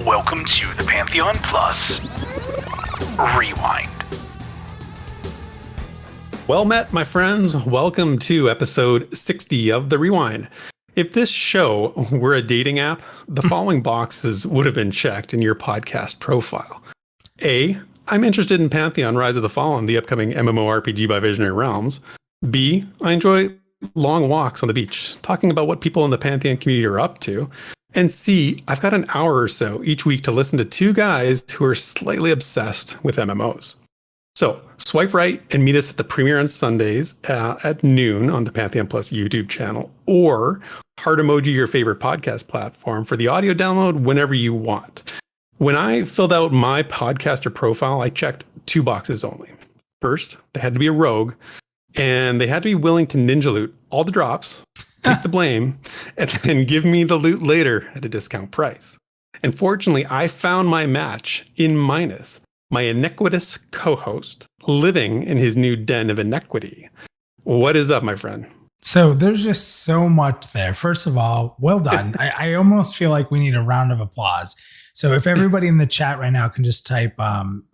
Welcome to the Pantheon Plus Rewind. Well met, my friends. Welcome to episode 60 of The Rewind. If this show were a dating app, the following boxes would have been checked in your podcast profile. A, I'm interested in Pantheon Rise of the Fallen, the upcoming MMORPG by Visionary Realms. B, I enjoy long walks on the beach, talking about what people in the Pantheon community are up to. And C, I've got an hour or so each week to listen to two guys who are slightly obsessed with MMOs. So swipe right and meet us at the premiere on Sundays at noon on the Pantheon Plus YouTube channel, or heart emoji your favorite podcast platform for the audio download whenever you want. When I filled out my podcaster profile, I checked two boxes only. First, they had to be a rogue, and they had to be willing to ninja loot all the drops, take the blame, and then give me the loot later at a discount price. And fortunately, I found my match in Minus, my iniquitous co-host, living in his new den of iniquity. What is up, my friend? So there's just so much there. First of all, well done. I almost feel like we need a round of applause. So if everybody in the chat right now can just type,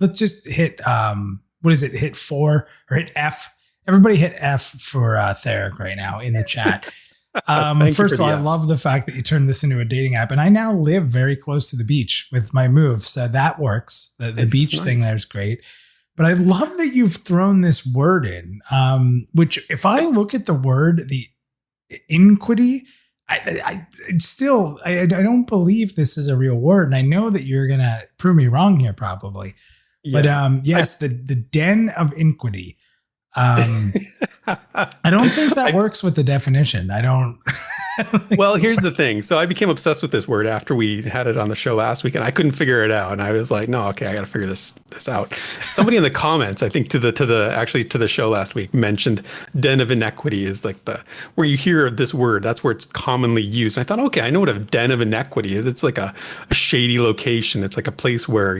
let's just hit, hit 4 or hit F. Everybody hit F for Theric right now in the chat. First of all, I love the fact that you turned this into a dating app, and I now live very close to the beach with my move, so that works. The beach nice. Thing there is great, but I love that you've thrown this word in. Which, if I look at the word, the iniquity, I don't believe this is a real word, and I know that you're gonna prove me wrong here, probably. Yeah. But yes, the den of iniquity. I don't think that works with the definition. I don't. Well, here's the thing. So I became obsessed with this word after we had it on the show last week, and I couldn't figure it out. And I was like, no, okay, I got to figure this out. Somebody in the comments, I think to the show last week, mentioned den of inequity is like where you hear this word. That's where it's commonly used. And I thought, okay, I know what a den of inequity is. It's like a shady location. It's like a place where,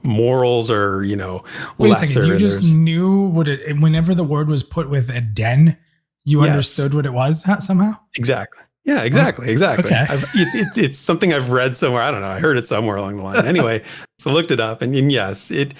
morals are, Wait lesser. A second. You just knew whenever the word was put with a den, you understood what it was somehow? Exactly. Yeah, exactly. Okay. It's something I've read somewhere. I don't know. I heard it somewhere along the line. Anyway, so I looked it up, and yes, it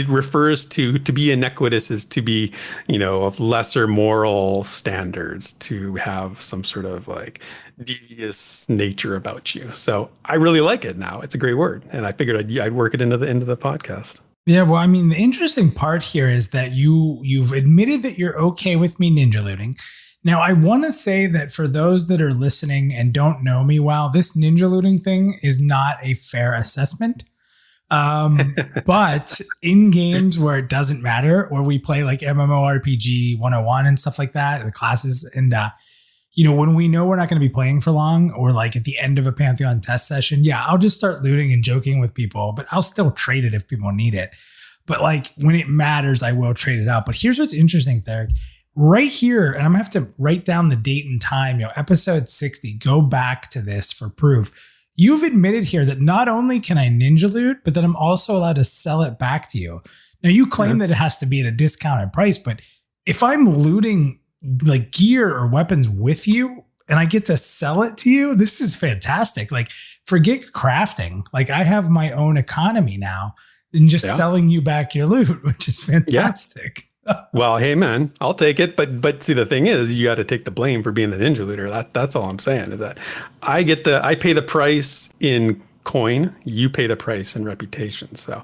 refers to be iniquitous is to be, of lesser moral standards, to have some sort of like devious nature about you. So I really like it now. It's a great word, and I figured I'd work it into the podcast. Yeah, well, I mean, the interesting part here is that you've admitted that you're okay with me ninja looting. Now, I want to say that for those that are listening and don't know me well, this ninja looting thing is not a fair assessment. But in games where it doesn't matter, where we play like MMORPG 101 and stuff like that, the classes, and when we know we're not going to be playing for long, or like at the end of a Pantheon test session, yeah, I'll just start looting and joking with people, but I'll still trade it if people need it. But like when it matters, I will trade it out. But here's what's interesting, Theric. Right here, and I'm going to have to write down the date and time, episode 60, go back to this for proof. You've admitted here that not only can I ninja loot, but that I'm also allowed to sell it back to you. Now, you claim that it has to be at a discounted price, but if I'm looting like gear or weapons with you and I get to sell it to you, this is fantastic. Like, forget crafting. Like, I have my own economy now and just selling you back your loot, which is fantastic. Yeah. Well, hey man, I'll take it. But see, the thing is, you got to take the blame for being the ninja looter. That's all I'm saying, is that I pay the price in coin, you pay the price in reputation. So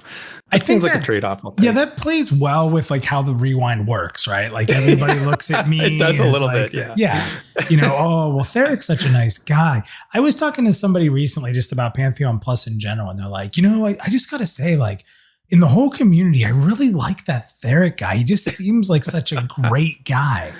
it seems like a trade-off. Yeah, that plays well with like how the rewind works, right? Like everybody looks at me. It does a little bit, yeah. Yeah. Oh, well, Theric's such a nice guy. I was talking to somebody recently just about Pantheon Plus in general, and they're like, I just got to say, like, in the whole community, I really like that Theric guy. He just seems like such a great guy.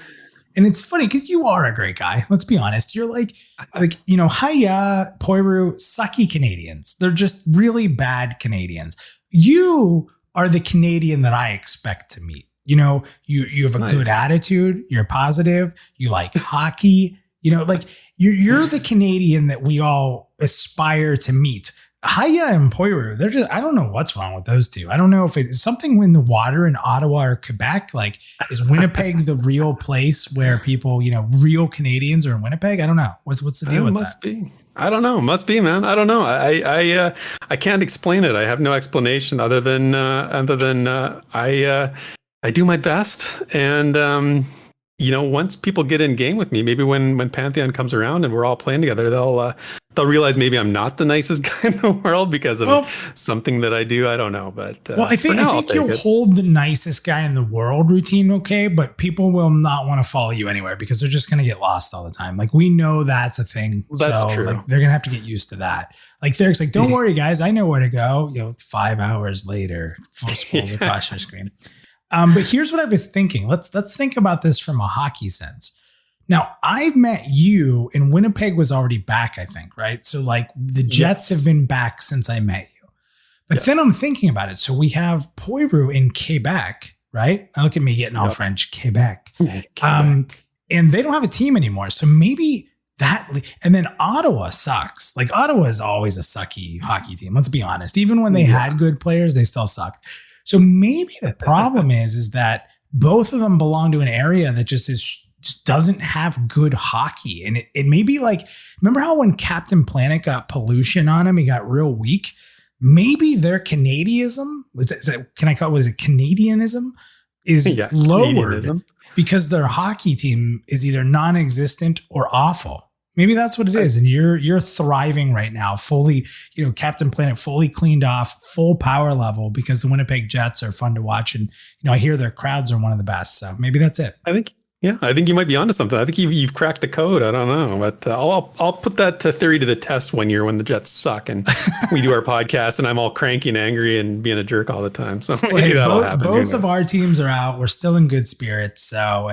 And it's funny because you are a great guy. Let's be honest. You're like, hiya, Poiru, sucky Canadians. They're just really bad Canadians. You are the Canadian that I expect to meet. You have a good attitude. You're positive. You like hockey. You're the Canadian that we all aspire to meet. Haya and Poiru, they're just, I don't know what's wrong with those two. I don't know if it's something in the water in Ottawa or Quebec. Like, is Winnipeg the real place where people, real Canadians are in Winnipeg? I don't know. What's the deal with must that? Be. I don't know. Must be, man. I don't know. I can't explain it. I have no explanation other than I do my best. And once people get in game with me, maybe when Pantheon comes around and we're all playing together, they'll realize maybe I'm not the nicest guy in the world because of something that I do. I don't know, but I think you'll hold the nicest guy in the world routine, okay? But people will not want to follow you anywhere because they're just going to get lost all the time. Like, we know that's a thing. That's true. Like, they're going to have to get used to that. Like, Theric's like, don't worry, guys, I know where to go. 5 hours later, full scrolls across your screen. But here's what I was thinking. Let's think about this from a hockey sense. Now, I met you and Winnipeg was already back, I think, right? So like the Jets have been back since I met you. But then I'm thinking about it. So we have Poiru in Quebec, right? Now look at me getting all French, Quebec. And they don't have a team anymore. So maybe and then Ottawa sucks. Like, Ottawa is always a sucky hockey team. Let's be honest. Even when they had good players, they still sucked. So maybe the problem is that both of them belong to an area that just doesn't have good hockey. And it may be like, remember how when Captain Planet got pollution on him, he got real weak? Maybe their Canadianism, Canadianism is lowered because their hockey team is either non-existent or awful. Maybe that's what it is. And you're thriving right now, fully, Captain Planet fully cleaned off, full power level, because the Winnipeg Jets are fun to watch. And, I hear their crowds are one of the best. So maybe that's it. I think you might be onto something. I think you've cracked the code. I don't know, but I'll put that theory to the test one year when the Jets suck and we do our podcast and I'm all cranky and angry and being a jerk all the time. So maybe that'll happen. Both of our teams are out. We're still in good spirits. So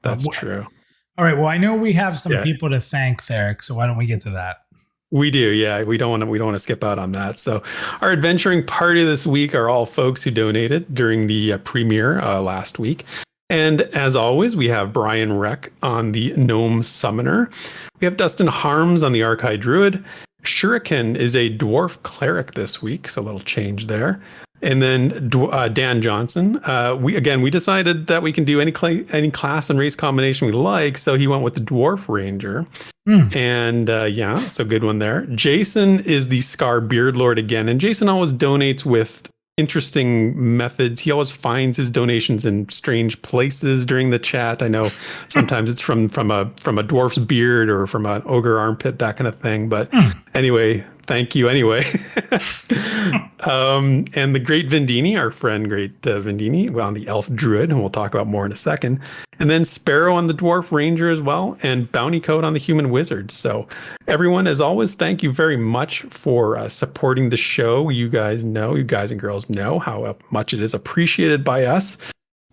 that's true. All right. Well, I know we have some people to thank, Theric. So why don't we get to that? We do, yeah. We don't want to skip out on that. So our adventuring party this week are all folks who donated during the premiere last week. And as always, we have Brian Reck on the Gnome Summoner. We have Dustin Harms on the Archai Druid. Shuriken is a Dwarf Cleric this week, so a little change there. And then Dan Johnson. We decided that we can do any class and race combination we like, so he went with the Dwarf Ranger. And so good one there. Jason is the Scar Beard Lord again, and Jason always donates with interesting methods. He always finds his donations in strange places during the chat. I know sometimes it's from a dwarf's beard or from an ogre armpit, that kind of thing. But anyway, thank you anyway. And the great Vendini, our friend great Vendini, on the Elf Druid, and we'll talk about more in a second. And then Sparrow on the Dwarf Ranger as well, and Bounty Code on the Human Wizard. So everyone, as always, thank you very much for supporting the show. You guys and girls know how much it is appreciated by us.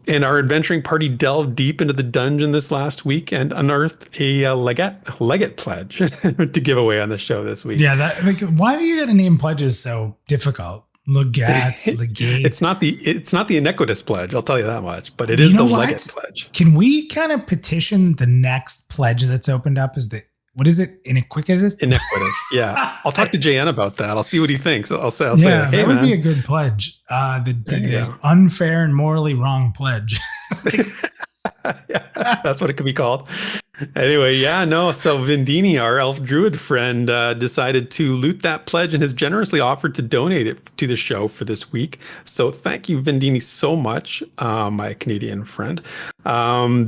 And our adventuring party delved deep into the dungeon this last week and unearthed a legate pledge to give away on the show this week. Yeah, why do you got to name pledges so difficult? Legate. It's not the iniquitous pledge, I'll tell you that much, but it is the legate pledge. Can we kind of petition the next pledge that's opened up? What is it? Iniquitous? Iniquitous, yeah. I'll talk to JN about that. I'll see what he thinks. I'll say, hey, that would be a good pledge. The unfair and morally wrong pledge. Yeah, that's what it could be called. Anyway, so Vendini, our elf druid friend, decided to loot that pledge and has generously offered to donate it to the show for this week. So thank you, Vendini, so much, my Canadian friend.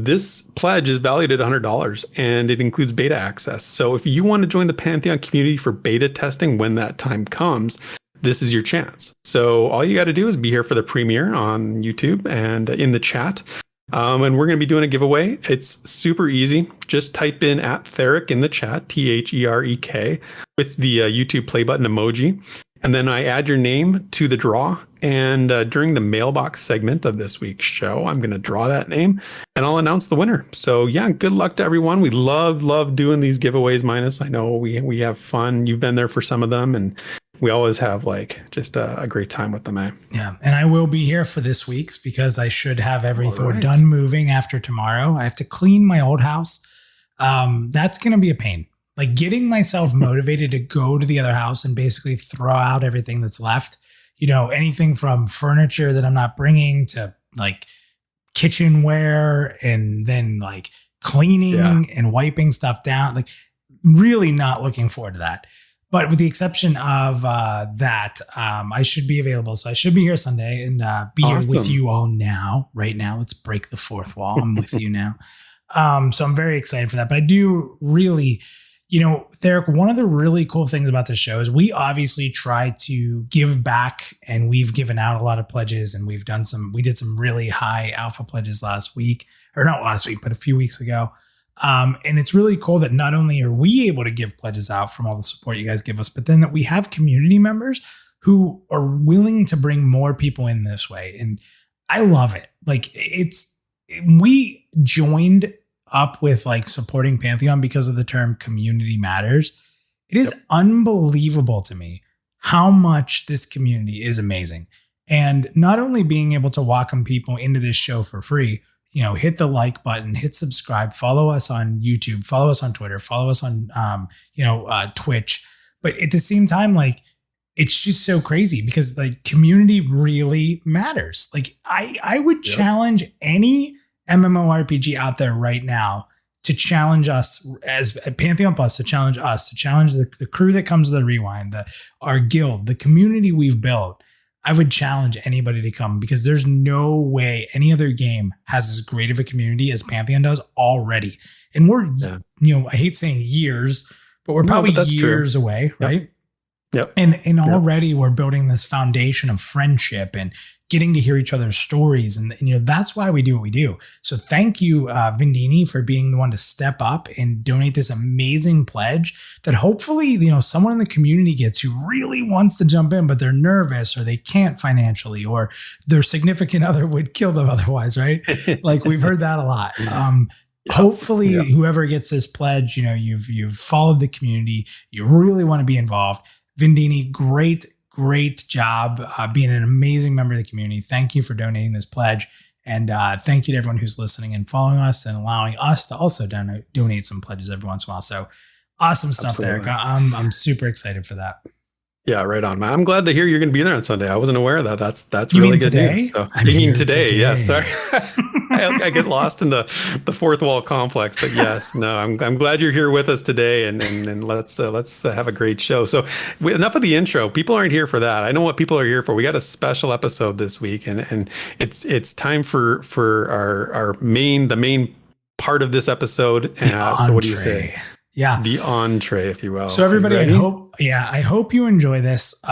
This pledge is valued at $100 and it includes beta access. So if you want to join the Pantheon community for beta testing when that time comes, this is your chance. So all you got to do is be here for the premiere on YouTube and in the chat. And we're going to be doing a giveaway. It's super easy. Just type in @Theric in the chat, THEREK, with the YouTube play button emoji. And then I add your name to the draw. And during the mailbox segment of this week's show, I'm going to draw that name and I'll announce the winner. So good luck to everyone. We love doing these giveaways, Minus. I know we have fun. You've been there for some of them, and we always have just a great time with them, man. Yeah. And I will be here for this week's because I should have everything done moving after tomorrow. I have to clean my old house. That's going to be a pain. like getting myself motivated to go to the other house and basically throw out everything that's left, anything from furniture that I'm not bringing to like kitchenware and then like cleaning and wiping stuff down, like really not looking forward to that. But with the exception of that, I should be available. So I should be here Sunday and be here with you all right now. Let's break the fourth wall. I'm with you now. So I'm very excited for that. But I do really, Theric, one of the really cool things about this show is we obviously try to give back, and we've given out a lot of pledges, and we did some really high alpha pledges last week, or not last week, but a few weeks ago. And it's really cool that not only are we able to give pledges out from all the support you guys give us, but then that we have community members who are willing to bring more people in this way. And I love it. Like we joined up with like supporting Pantheon because of the term community matters. It is unbelievable to me how much this community is amazing. And not only being able to welcome people into this show for free, hit the like button, hit subscribe, follow us on YouTube, follow us on Twitter, follow us on, Twitch. But at the same time, like, it's just so crazy because like community really matters. Like I would challenge any MMORPG out there right now to challenge us as Pantheon Plus, to challenge us, to challenge the crew that comes to the Rewind, our guild, the community we've built. I would challenge anybody to come because there's no way any other game has as great of a community as Pantheon does already. And we're, I hate saying years, but we're probably years away, right? Yep. And already we're building this foundation of friendship and getting to hear each other's stories. And that's why we do what we do. So thank you, Vindini, for being the one to step up and donate this amazing pledge that hopefully, someone in the community gets who really wants to jump in, but they're nervous or they can't financially, or their significant other would kill them otherwise, right? Like we've heard that a lot. Hopefully whoever gets this pledge, you've followed the community, you really want to be involved. Vindini, great job being an amazing member of the community. Thank you for donating this pledge. And thank you to everyone who's listening and following us and allowing us to also donate some pledges every once in a while. So awesome stuff there. I'm super excited for that. Yeah, right on, man. I'm glad to hear you're going to be there on Sunday. I wasn't aware of that. That's you really good today? News. So, I mean today. Yes, sorry. I get lost in the fourth wall complex, but yes, no, I'm glad you're here with us today, and let's have a great show. So enough of the intro. People aren't here for that. I know what people are here for. We got a special episode this week, and it's time for the main part of this episode. So what do you say? Yeah. The entree, if you will. So everybody, I hope you enjoy this.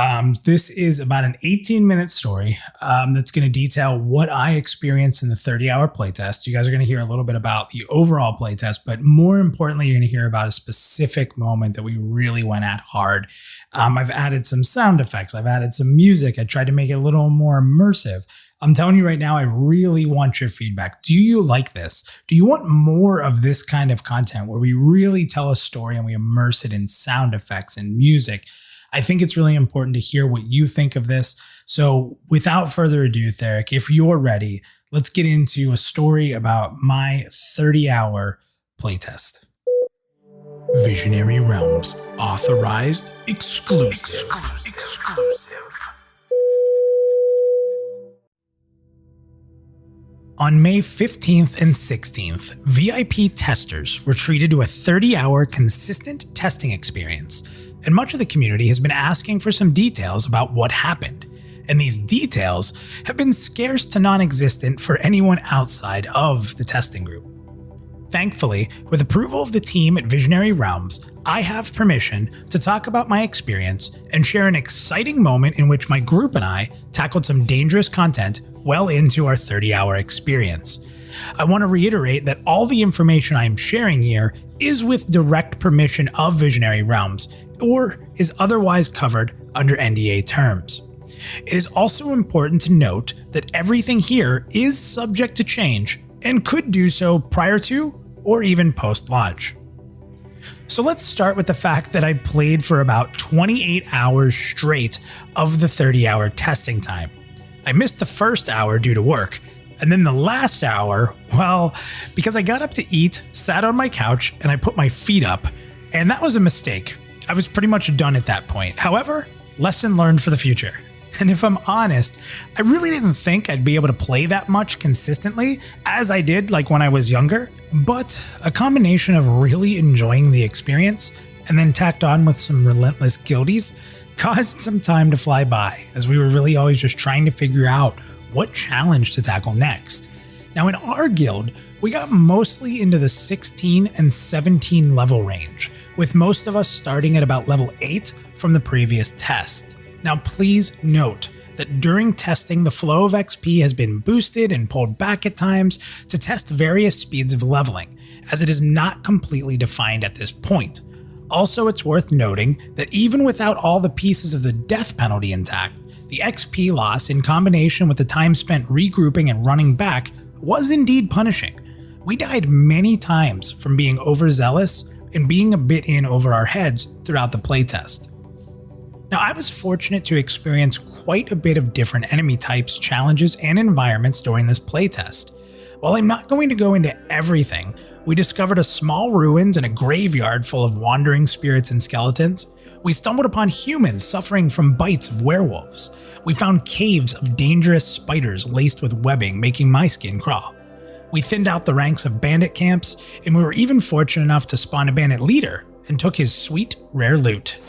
This is about an 18-minute story that's going to detail what I experienced in the 30-hour playtest. You guys are going to hear a little bit about the overall playtest, but more importantly, you're going to hear about a specific moment that we really went at hard. I've added some sound effects. I've added some music. I tried to make it a little more immersive. I'm telling you right now, I really want your feedback. Do you like this? Do you want more of this kind of content where we really tell a story and we immerse it in sound effects and music? I think it's really important to hear what you think of this. So without further ado, Theric, if you're ready, let's get into a story about my 30-hour playtest. Visionary Realms, authorized exclusive. On May 15th and 16th, VIP testers were treated to a 30-hour consistent testing experience, and much of the community has been asking for some details about what happened, and these details have been scarce to non-existent for anyone outside of the testing group. Thankfully, with approval of the team at Visionary Realms, I have permission to talk about my experience and share an exciting moment in which my group and I tackled some dangerous content well into our 30-hour experience. I want to reiterate that all the information I am sharing here is with direct permission of Visionary Realms, or is otherwise covered under NDA terms. It is also important to note that everything here is subject to change and could do so prior to or even post-launch. So let's start with the fact that I played for about 28 hours straight of the 30-hour testing time. I missed the first hour due to work, and then the last hour, well, because I got up to eat, sat on my couch, and I put my feet up, And that was a mistake. I was pretty much done at that point. However, lesson learned for the future. And if I'm honest, I really didn't think I'd be able to play that much consistently as I did like when I was younger, but a combination of really enjoying the experience and then tacked on with some relentless guildies caused some time to fly by, as we were really always just trying to figure out what challenge to tackle next. Now in our guild, we got mostly into the 16 and 17 level range, with most of us starting at about level 8 from the previous test. Now please note that during testing, the flow of XP has been boosted and pulled back at times to test various speeds of leveling, as it is not completely defined at this point. Also, it's worth noting that even without all the pieces of the death penalty intact, the XP loss in combination with the time spent regrouping and running back was indeed punishing. We died many times from being overzealous and being a bit in over our heads throughout the playtest. Now, I was fortunate to experience quite a bit of different enemy types, challenges, and environments during this playtest. While I'm not going to go into everything, we discovered a small ruins and a graveyard full of wandering spirits and skeletons. We stumbled upon humans suffering from bites of werewolves. We found caves of dangerous spiders laced with webbing, making my skin crawl. We thinned out the ranks of bandit camps, and we were even fortunate enough to spawn a bandit leader and took his sweet, rare loot.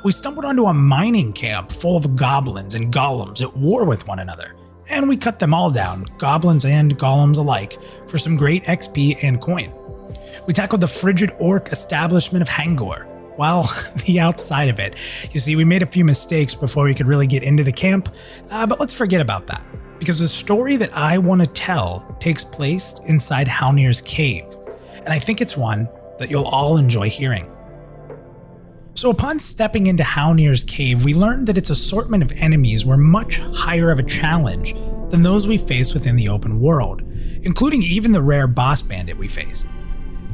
We stumbled onto a mining camp full of goblins and golems at war with one another, and we cut them all down, goblins and golems alike, for some great XP and coin. We tackled the frigid orc establishment of Hangor. Well, the outside of it. You see, we made a few mistakes before we could really get into the camp, but let's forget about that, because the story that I want to tell takes place inside Haunir's cave, and I think it's one that you'll all enjoy hearing. So upon stepping into Haunir's cave, we learned that its assortment of enemies were much higher of a challenge than those we faced within the open world, including even the rare boss bandit we faced.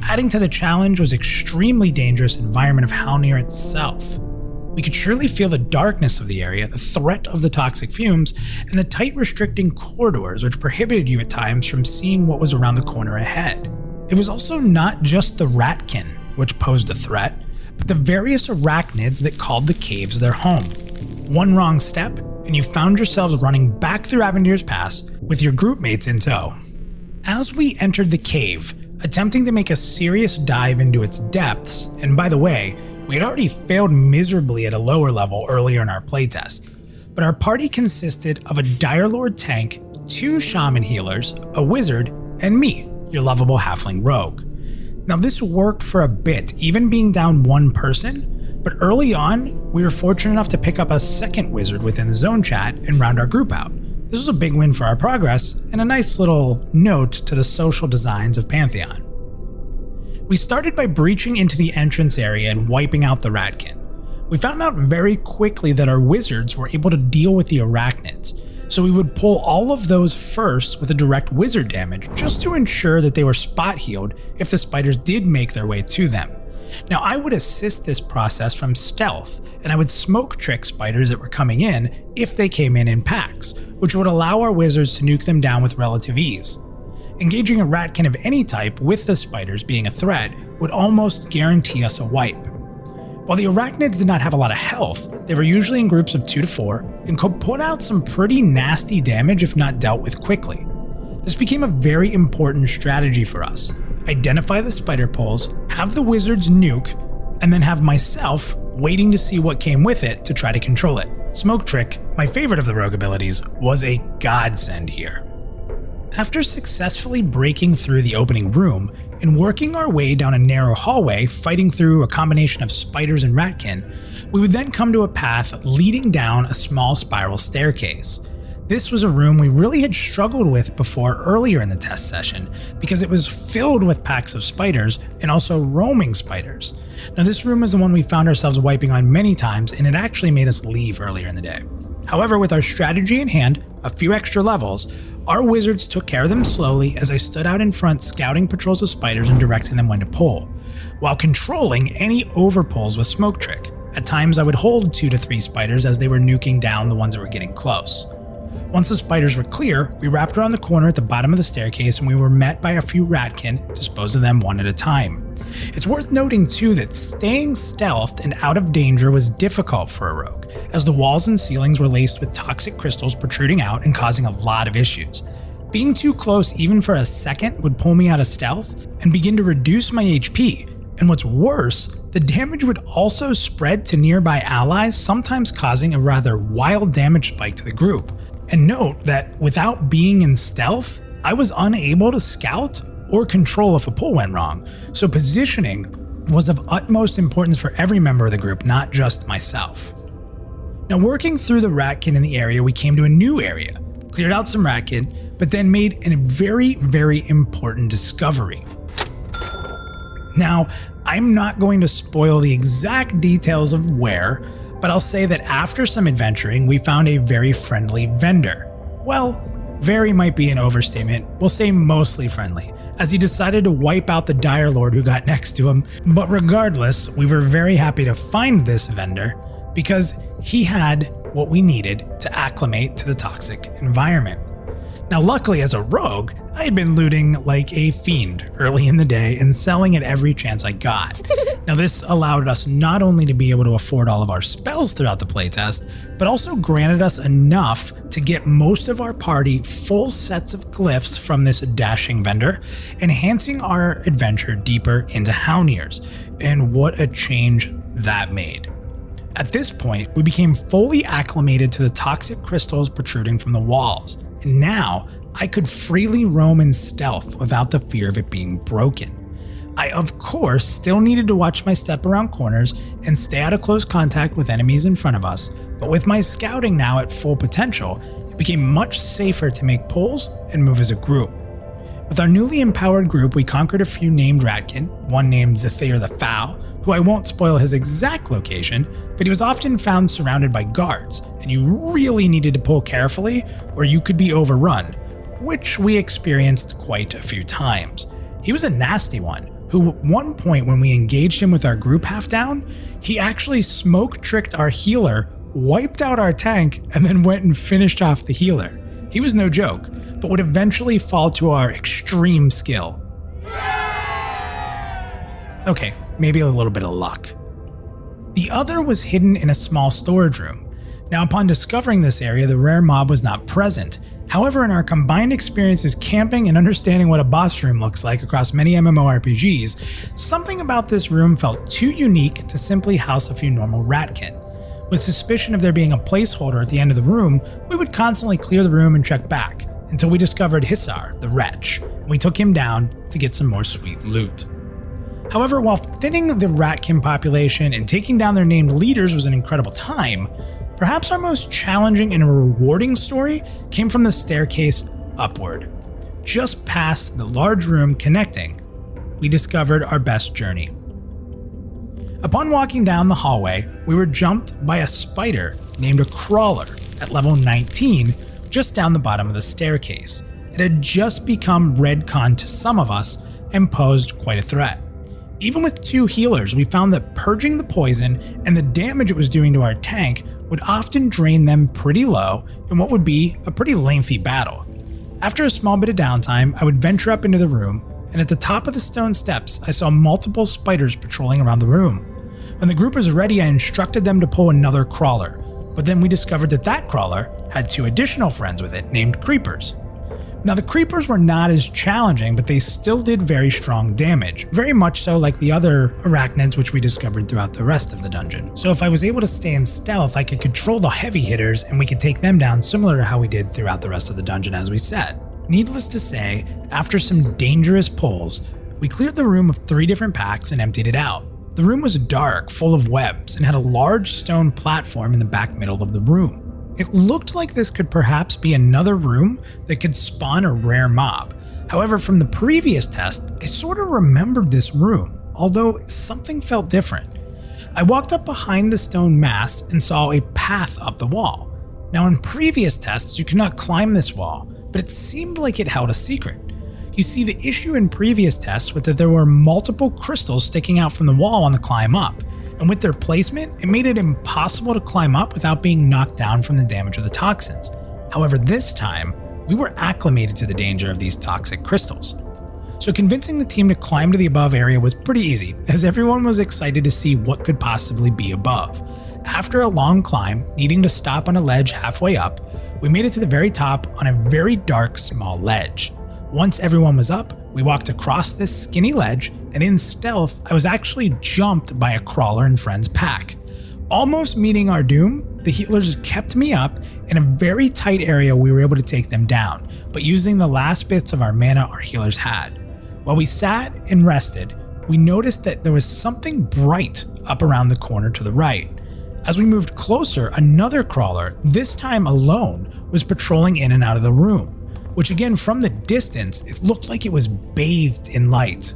Adding to the challenge was extremely dangerous environment of Haunir itself. We could surely feel the darkness of the area, the threat of the toxic fumes, and the tight restricting corridors which prohibited you at times from seeing what was around the corner ahead. It was also not just the ratkin which posed a threat, but the various arachnids that called the caves their home. One wrong step, and you found yourselves running back through Avendir's Pass with your group mates in tow. As we entered the cave, attempting to make a serious dive into its depths, and by the way, we had already failed miserably at a lower level earlier in our playtest, but our party consisted of a Dire Lord tank, 2 shaman healers, a wizard, and me, your lovable halfling rogue. Now this worked for a bit, even being down 1 person, but early on, we were fortunate enough to pick up a second wizard within the zone chat and round our group out. This was a big win for our progress, and a nice little note to the social designs of Pantheon. We started by breaching into the entrance area and wiping out the ratkin. We found out very quickly that our wizards were able to deal with the arachnids, so we would pull all of those first with a direct wizard damage just to ensure that they were spot healed if the spiders did make their way to them. Now I would assist this process from stealth, and I would smoke trick spiders that were coming in if they came in packs, which would allow our wizards to nuke them down with relative ease. Engaging a ratkin of any type with the spiders being a threat would almost guarantee us a wipe. While the arachnids did not have a lot of health, they were usually in groups of 2 to 4 and could put out some pretty nasty damage if not dealt with quickly. This became a very important strategy for us. Identify the spider poles, have the wizards nuke, and then have myself waiting to see what came with it to try to control it. Smoke Trick, my favorite of the rogue abilities, was a godsend here. After successfully breaking through the opening room and working our way down a narrow hallway, fighting through a combination of spiders and ratkin, we would then come to a path leading down a small spiral staircase. This was a room we really had struggled with before earlier in the test session because it was filled with packs of spiders and also roaming spiders. Now this room is the one we found ourselves wiping on many times, and it actually made us leave earlier in the day. However, with our strategy in hand, a few extra levels, our wizards took care of them slowly as I stood out in front scouting patrols of spiders and directing them when to pull, while controlling any overpulls with Smoke Trick. At times I would hold 2 to 3 spiders as they were nuking down the ones that were getting close. Once the spiders were clear, we wrapped around the corner at the bottom of the staircase and we were met by a few ratkin, disposed of them one at a time. It's worth noting too that staying stealthed and out of danger was difficult for a rogue, as the walls and ceilings were laced with toxic crystals protruding out and causing a lot of issues. Being too close even for a second would pull me out of stealth and begin to reduce my HP, and what's worse, the damage would also spread to nearby allies, sometimes causing a rather wild damage spike to the group. And note that without being in stealth, I was unable to scout or control if a pull went wrong, so positioning was of utmost importance for every member of the group, not just myself. Now, working through the ratkin in the area, we came to a new area, cleared out some ratkin, but then made a very, very important discovery. Now, I'm not going to spoil the exact details of where, but I'll say that after some adventuring, we found a very friendly vendor. Well, very might be an overstatement, we'll say mostly friendly, as he decided to wipe out the Dire Lord who got next to him. But regardless, we were very happy to find this vendor because he had what we needed to acclimate to the toxic environment. Now, luckily as a rogue, I had been looting like a fiend early in the day and selling at every chance I got. Now, this allowed us not only to be able to afford all of our spells throughout the playtest, but also granted us enough to get most of our party full sets of glyphs from this dashing vendor, enhancing our adventure deeper into Houniers. And what a change that made. At this point, we became fully acclimated to the toxic crystals protruding from the walls. And now, I could freely roam in stealth without the fear of it being broken. I, of course, still needed to watch my step around corners and stay out of close contact with enemies in front of us, but with my scouting now at full potential, it became much safer to make pulls and move as a group. With our newly empowered group, we conquered a few named ratkin, one named Zephyr the Foul, who I won't spoil his exact location, but he was often found surrounded by guards, and you really needed to pull carefully or you could be overrun, which we experienced quite a few times. He was a nasty one, who at one point when we engaged him with our group half down, he actually smoke tricked our healer, wiped out our tank, and then went and finished off the healer. He was no joke, but would eventually fall to our extreme skill. Okay, maybe a little bit of luck. The other was hidden in a small storage room. Now, upon discovering this area, the rare mob was not present. However, in our combined experiences camping and understanding what a boss room looks like across many MMORPGs, something about this room felt too unique to simply house a few normal ratkin. With suspicion of there being a placeholder at the end of the room, we would constantly clear the room and check back, until we discovered Hissar, the Wretch, and we took him down to get some more sweet loot. However, while thinning the ratkin population and taking down their named leaders was an incredible time, perhaps our most challenging and rewarding story came from the staircase upward. Just past the large room connecting, we discovered our best journey. Upon walking down the hallway, we were jumped by a spider named a Crawler at level 19, just down the bottom of the staircase. It had just become redcon to some of us and posed quite a threat. Even with 2 healers, we found that purging the poison and the damage it was doing to our tank would often drain them pretty low in what would be a pretty lengthy battle. After a small bit of downtime, I would venture up into the room, and at the top of the stone steps, I saw multiple spiders patrolling around the room. When the group was ready, I instructed them to pull another Crawler, but then we discovered that that Crawler had 2 additional friends with it named Creepers. Now, the Creepers were not as challenging, but they still did very strong damage, very much so like the other arachnids which we discovered throughout the rest of the dungeon. So if I was able to stay in stealth, I could control the heavy hitters and we could take them down similar to how we did throughout the rest of the dungeon as we said. Needless to say, after some dangerous pulls, we cleared the room of 3 different packs and emptied it out. The room was dark, full of webs, and had a large stone platform in the back middle of the room. It looked like this could perhaps be another room that could spawn a rare mob. However, from the previous test, I sort of remembered this room, although something felt different. I walked up behind the stone mass and saw a path up the wall. Now, in previous tests, you could not climb this wall, but it seemed like it held a secret. You see, the issue in previous tests was that there were multiple crystals sticking out from the wall on the climb up. And with their placement, it made it impossible to climb up without being knocked down from the damage of the toxins. However, this time, we were acclimated to the danger of these toxic crystals. So convincing the team to climb to the above area was pretty easy, as everyone was excited to see what could possibly be above. After a long climb, needing to stop on a ledge halfway up, we made it to the very top on a very dark small ledge. Once everyone was up, we walked across this skinny ledge, and in stealth, I was actually jumped by a crawler and friend's pack. Almost meeting our doom, the healers kept me up. In a very tight area, we were able to take them down, but using the last bits of our mana our healers had. While we sat and rested, we noticed that there was something bright up around the corner to the right. As we moved closer, another crawler, this time alone, was patrolling in and out of the room, which again from the distance, it looked like it was bathed in light.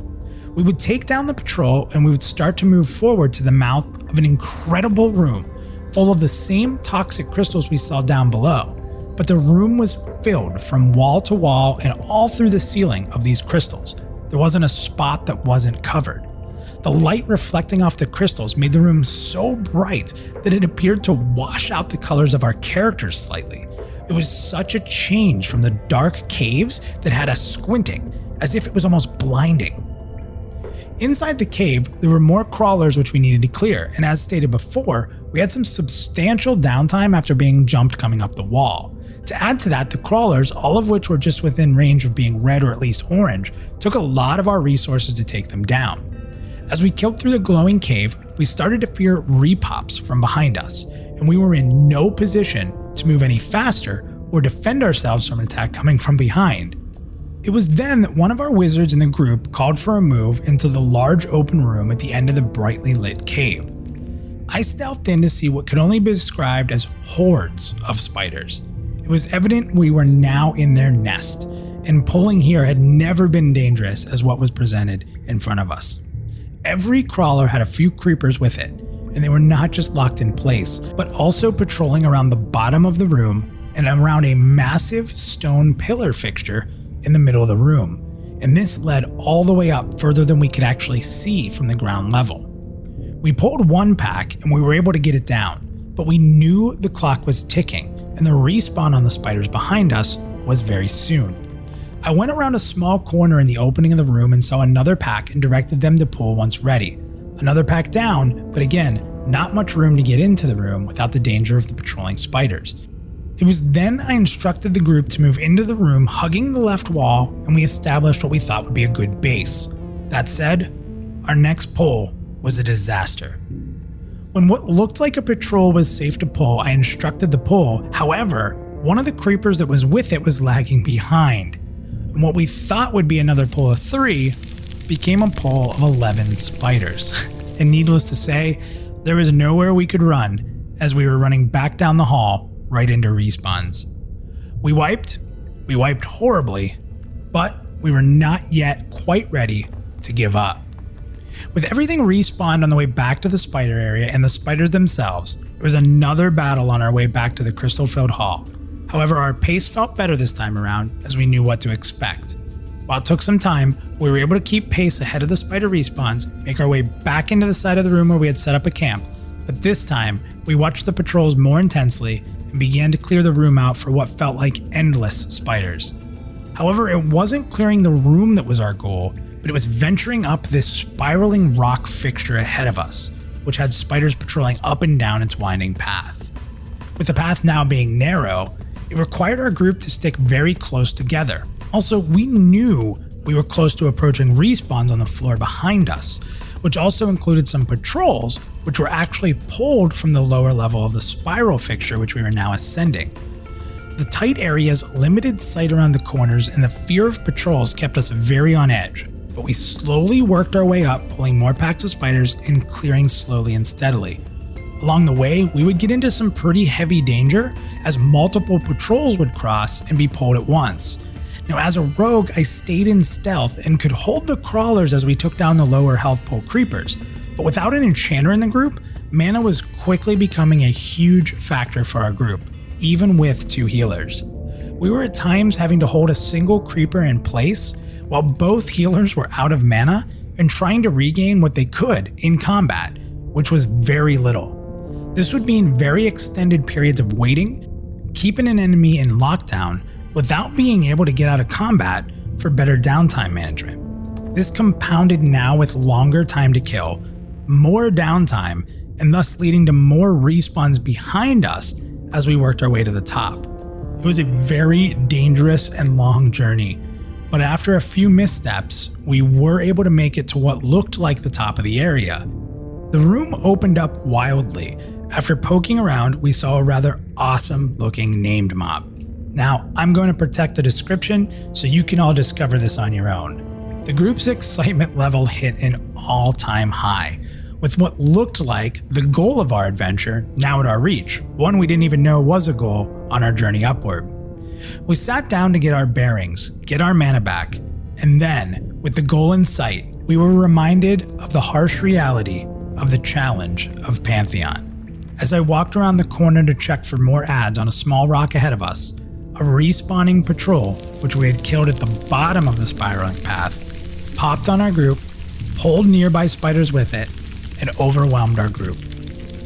We would take down the patrol and we would start to move forward to the mouth of an incredible room full of the same toxic crystals we saw down below, but the room was filled from wall to wall and all through the ceiling of these crystals. There wasn't a spot that wasn't covered. The light reflecting off the crystals made the room so bright that it appeared to wash out the colors of our characters slightly. It was such a change from the dark caves that had us squinting, as if it was almost blinding. Inside the cave, there were more crawlers which we needed to clear, and as stated before, we had some substantial downtime after being jumped coming up the wall. To add to that, the crawlers, all of which were just within range of being red or at least orange, took a lot of our resources to take them down. As we killed through the glowing cave, we started to fear repops from behind us, and we were in no position to move any faster or defend ourselves from an attack coming from behind. It was then that one of our wizards in the group called for a move into the large open room at the end of the brightly lit cave. I stealthed in to see what could only be described as hordes of spiders. It was evident we were now in their nest, and pulling here had never been dangerous as what was presented in front of us. Every crawler had a few creepers with it, and they were not just locked in place, but also patrolling around the bottom of the room and around a massive stone pillar fixture in the middle of the room, and this led all the way up further than we could actually see from the ground level. We pulled one pack and we were able to get it down, but we knew the clock was ticking and the respawn on the spiders behind us was very soon. I went around a small corner in the opening of the room and saw another pack and directed them to pull once ready. Another pack down, but again, not much room to get into the room without the danger of the patrolling spiders. It was then I instructed the group to move into the room hugging the left wall, and we established what we thought would be a good base. That said, our next pull was a disaster. When what looked like a patrol was safe to pull, I instructed the pull. However, one of the creepers that was with it was lagging behind, and what we thought would be another pull of 3 became a pull of 11 spiders. And needless to say, there was nowhere we could run as we were running back down the hall right into respawns. We wiped horribly, but we were not yet quite ready to give up. With everything respawned on the way back to the spider area and the spiders themselves, there was another battle on our way back to the crystal-filled hall. However, our pace felt better this time around as we knew what to expect. While it took some time, we were able to keep pace ahead of the spider respawns, make our way back into the side of the room where we had set up a camp, but this time we watched the patrols more intensely and began to clear the room out for what felt like endless spiders. However, it wasn't clearing the room that was our goal, but it was venturing up this spiraling rock fixture ahead of us, which had spiders patrolling up and down its winding path. With the path now being narrow, it required our group to stick very close together. Also, we knew we were close to approaching respawns on the floor behind us, which also included some patrols, which were actually pulled from the lower level of the spiral fixture which we were now ascending. The tight areas, limited sight around the corners, and the fear of patrols kept us very on edge, but we slowly worked our way up, pulling more packs of spiders and clearing slowly and steadily. Along the way, we would get into some pretty heavy danger as multiple patrols would cross and be pulled at once. Now, as a rogue, I stayed in stealth and could hold the crawlers as we took down the lower health pool creepers, but without an enchanter in the group, mana was quickly becoming a huge factor for our group, even with 2 healers. We were at times having to hold a single creeper in place while both healers were out of mana and trying to regain what they could in combat, which was very little. This would mean very extended periods of waiting, keeping an enemy in lockdown without being able to get out of combat for better downtime management. This compounded now with longer time to kill, more downtime, and thus leading to more respawns behind us as we worked our way to the top. It was a very dangerous and long journey, but after a few missteps, we were able to make it to what looked like the top of the area. The room opened up wildly. After poking around, we saw a rather awesome looking named mob. Now, I'm going to protect the description so you can all discover this on your own. The group's excitement level hit an all-time high, with what looked like the goal of our adventure now at our reach, one we didn't even know was a goal on our journey upward. We sat down to get our bearings, get our mana back, and then, with the goal in sight, we were reminded of the harsh reality of the challenge of Pantheon. As I walked around the corner to check for more adds on a small rock ahead of us, a respawning patrol, which we had killed at the bottom of the spiraling path, popped on our group, pulled nearby spiders with it, and overwhelmed our group.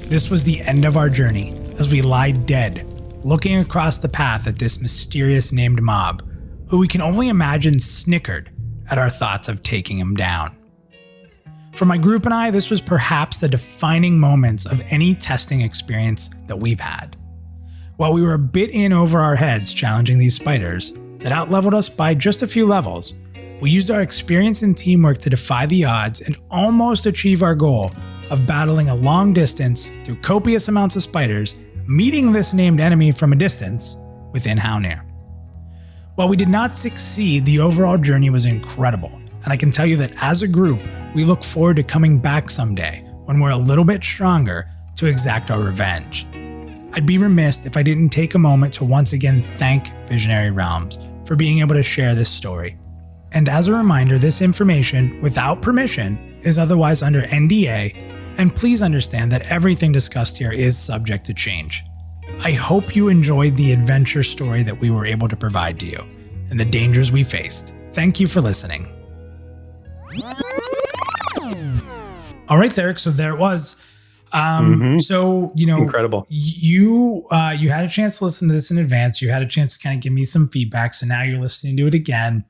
This was the end of our journey as we lie dead, looking across the path at this mysterious named mob, who we can only imagine snickered at our thoughts of taking him down. For my group and I, this was perhaps the defining moments of any testing experience that we've had. While we were a bit in over our heads challenging these spiders that outleveled us by just a few levels, we used our experience and teamwork to defy the odds and almost achieve our goal of battling a long distance through copious amounts of spiders, meeting this named enemy from a distance within Haunir. While we did not succeed, the overall journey was incredible, and I can tell you that as a group, we look forward to coming back someday when we're a little bit stronger to exact our revenge. I'd be remiss if I didn't take a moment to once again thank Visionary Realms for being able to share this story. And as a reminder, this information, without permission, is otherwise under NDA, and please understand that everything discussed here is subject to change. I hope you enjoyed the adventure story that we were able to provide to you, and the dangers we faced. Thank you for listening. All right, Theric, so there it was. So, Incredible. You had a chance to listen to this in advance. You had a chance to kind of give me some feedback. So now you're listening to it again.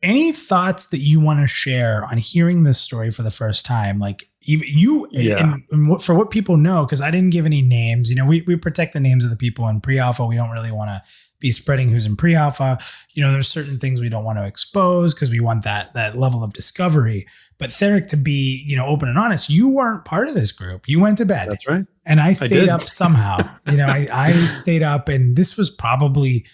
Any thoughts that you want to share on hearing this story for the first time? Like even you, and for what people know, because I didn't give any names, we protect the names of the people in pre-alpha. We don't really want to be spreading who's in pre-alpha. There's certain things we don't want to expose because we want that level of discovery. But Theric, to be, open and honest, you weren't part of this group. You went to bed. That's right. And I stayed up somehow. I stayed up, and this was probably,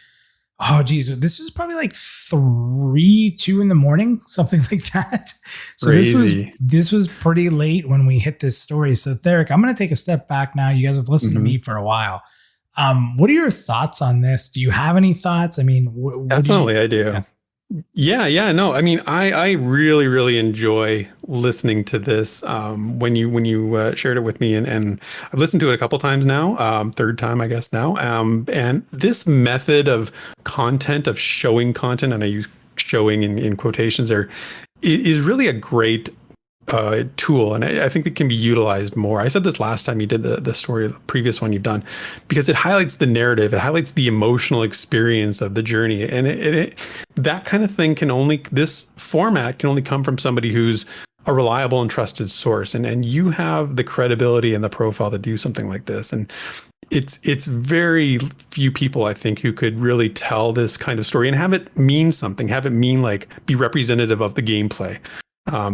this was probably like 2 in the morning, something like that. So Crazy. this was pretty late when we hit this story. So Theric, I'm going to take a step back now. You guys have listened to me for a while. What are your thoughts on this? Do you have any thoughts? I mean, definitely I do. Yeah. No, I mean, I really, really enjoy listening to this. When you shared it with me, and I've listened to it a couple times now, third time, I guess now. And this method of content, of showing content, and I use showing in quotations there, is really a great tool, and I think it can be utilized more. I said this last time you did the story, the previous one you've done, because it highlights the narrative, it highlights the emotional experience of the journey, and that kind of thing this format can only come from somebody who's a reliable and trusted source, and you have the credibility and the profile to do something like this, and it's very few people, I think, who could really tell this kind of story and have it mean something, have it mean like be representative of the gameplay.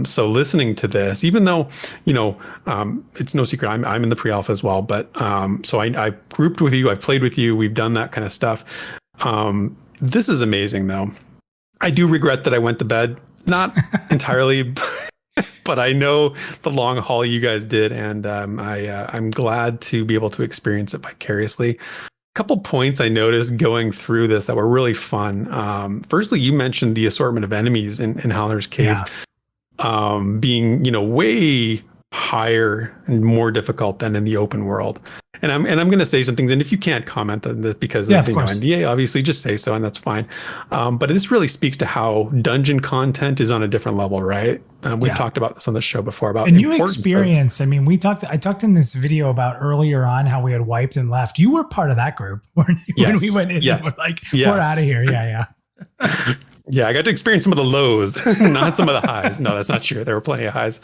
So listening to this, even though, it's no secret, I'm in the pre-alpha as well, but so I've grouped with you, I've played with you, we've done that kind of stuff. This is amazing though. I do regret that I went to bed, not entirely, but I know the long haul you guys did, and I'm glad to be able to experience it vicariously. A couple points I noticed going through this that were really fun. Firstly, you mentioned the assortment of enemies in Halner's Cave. Yeah. Being, way higher and more difficult than in the open world. And I'm going to say some things, and if you can't comment on this because of NDA, obviously just say so, and that's fine. But this really speaks to how dungeon content is on a different level, right? We've talked about this on the show before about, and you experienced. I mean, I talked in this video about earlier on how we had wiped and left. You were part of that group when we went in. And was like, we're out of here. Yeah. Yeah, I got to experience some of the lows, not some of the highs. No, that's not true. There were plenty of highs.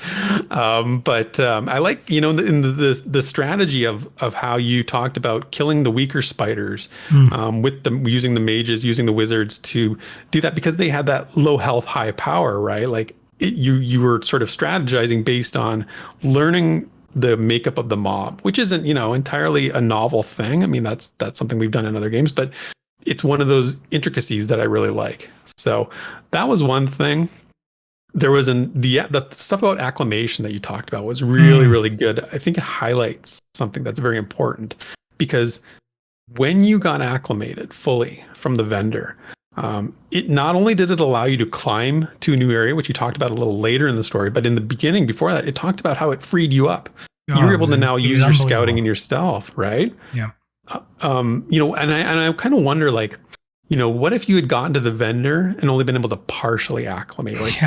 But I like, in the strategy of how you talked about killing the weaker spiders with using the mages, using the wizards to do that because they had that low health, high power, right? Like you were sort of strategizing based on learning the makeup of the mob, which isn't, entirely a novel thing. I mean, that's something we've done in other games, but it's one of those intricacies that I really like. So that was one thing. There was the stuff about acclimation that you talked about was really, really good. I think it highlights something that's very important because when you got acclimated fully from the vendor, it not only did it allow you to climb to a new area, which you talked about a little later in the story, but in the beginning, before that, it talked about how it freed you up. You were able to now use your scouting and your stealth, right? Yeah. And I kind of wonder, like, what if you had gotten to the vendor and only been able to partially acclimate? Like,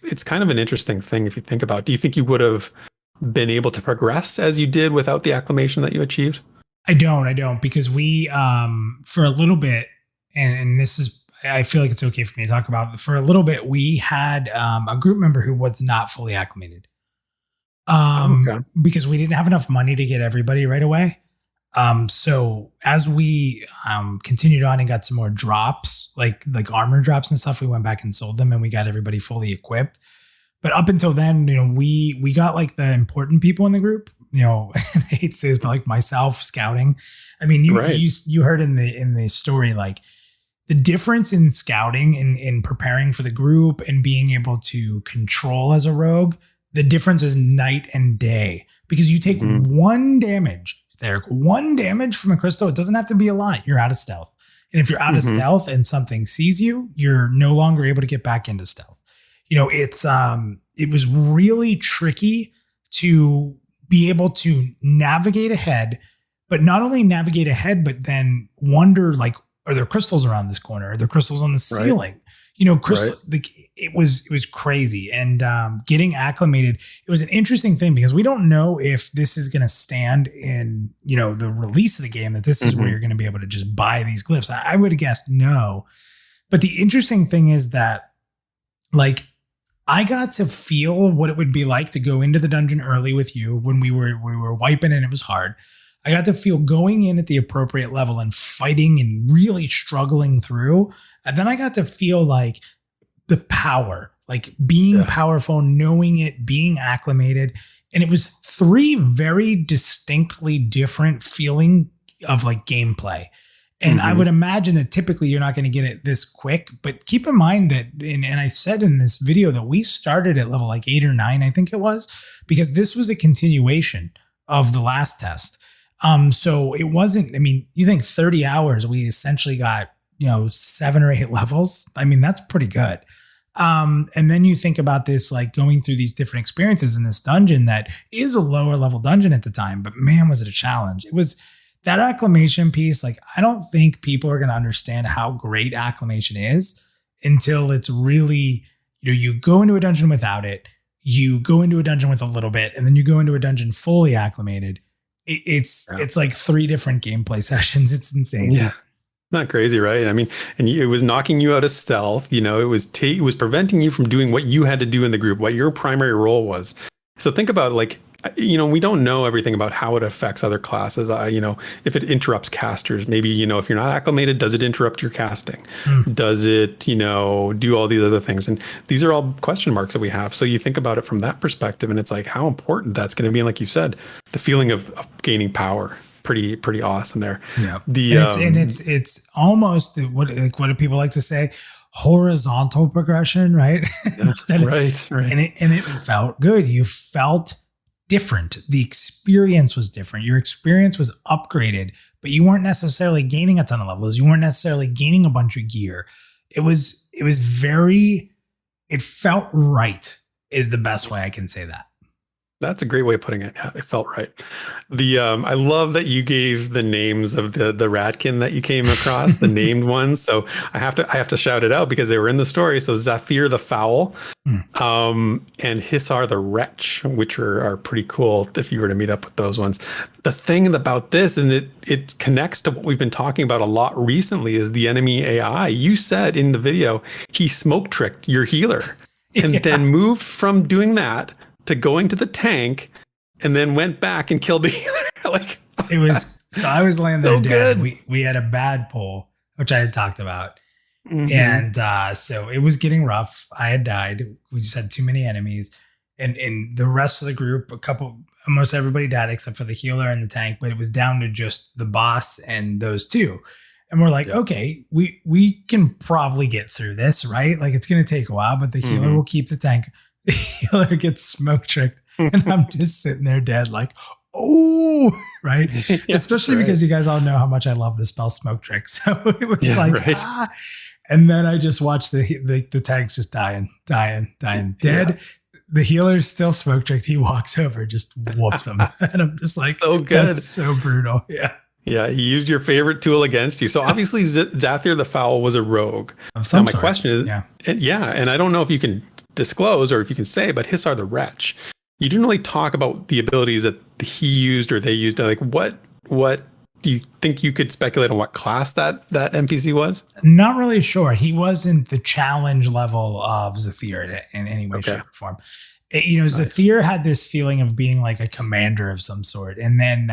it's kind of an interesting thing if you think about. Do you think you would have been able to progress as you did without the acclimation that you achieved? I don't, because we, for a little bit, and this is, I feel like it's okay for me to talk about, for a little bit, we had a group member who was not fully acclimated. Because we didn't have enough money to get everybody right away. So as we continued on and got some more drops, like armor drops and stuff, we went back and sold them and we got everybody fully equipped. But up until then, we got like the important people in the group, and I hate to say this, but like myself scouting. I mean, you heard in the story, like the difference in scouting in preparing for the group and being able to control as a rogue. The difference is night and day because you take one damage from a crystal. It doesn't have to be a lot. You're out of stealth. And if you're out of stealth and something sees you, you're no longer able to get back into stealth. It was really tricky to be able to navigate ahead, but not only navigate ahead, but then wonder, like, are there crystals around this corner? Are there crystals on the ceiling? It was crazy. And getting acclimated, it was an interesting thing because we don't know if this is going to stand in, the release of the game, that this is where you're going to be able to just buy these glyphs. I would have guessed no. But the interesting thing is that, like, I got to feel what it would be like to go into the dungeon early with you when we were wiping and it was hard. I got to feel going in at the appropriate level and fighting and really struggling through. And then I got to feel like the power, like being powerful, knowing it, being acclimated. And it was 3 very distinctly different feeling of like gameplay. And I would imagine that typically you're not going to get it this quick, but keep in mind that, and I said in this video that we started at level like 8 or 9, I think it was, because this was a continuation of the last test. So it wasn't, I mean, you think 30 hours, we essentially got, 7 or 8 levels. I mean, that's pretty good. And then you think about this, like going through these different experiences in this dungeon that is a lower level dungeon at the time, but man, was it a challenge. It was that acclimation piece. Like, I don't think people are going to understand how great acclimation is until it's really, you go into a dungeon without it, you go into a dungeon with a little bit, and then you go into a dungeon fully acclimated. It's like 3 different gameplay sessions. It's insane. Yeah. Not crazy, right? I mean, and it was knocking you out of stealth. It was preventing you from doing what you had to do in the group, what your primary role was. So think about, like, we don't know everything about how it affects other classes. If it interrupts casters, maybe, if you're not acclimated, does it interrupt your casting? Does it, do all these other things? And these are all question marks that we have. So you think about it from that perspective, and it's like how important that's going to be. And like you said, the feeling of gaining power. Pretty awesome there. Yeah. It's almost what do people like to say? Horizontal progression, right? Right. And it felt good. You felt different. The experience was different. Your experience was upgraded, but you weren't necessarily gaining a ton of levels. You weren't necessarily gaining a bunch of gear. It felt right is the best way I can say that. That's a great way of putting it. Yeah, it felt right. I love that you gave the names of the ratkin that you came across, the named ones. So I have to shout it out because they were in the story. So Zathir the Foul, and Hissar the Wretch, which are pretty cool if you were to meet up with those ones. The thing about this, and it connects to what we've been talking about a lot recently, is the enemy AI. You said in the video he smoke tricked your healer, and then moved from doing that to going to the tank, and then went back and killed the healer. Like, it was, so I was laying there so dead. good. We had a bad pull, which I had talked about. And so it was getting rough. I had died. We just had too many enemies. And the rest of the group, almost everybody died except for the healer and the tank, but it was down to just the boss and those two. And we're like, okay, we can probably get through this, right? Like, it's going to take a while, but the healer will keep the tank. The healer gets smoke tricked, and I'm just sitting there dead, like, oh, right? Especially because you guys all know how much I love the spell smoke trick. So it was and then I just watched the tanks just dying, dead. Yeah. The healer's still smoke tricked. He walks over, just whoops him. And I'm just like, so good. That's so brutal. Yeah. Yeah, he used your favorite tool against you. So obviously Zathir the Foul was a rogue. Now my question is, and I don't know if you can disclose or if you can say, but Hissar the Wretch, you didn't really talk about the abilities that he used or they used. Like, what do you think you could speculate on what class that NPC was? Not really sure. He wasn't the challenge level of Zathir in any way, shape, or form. Zathir had this feeling of being like a commander of some sort. And then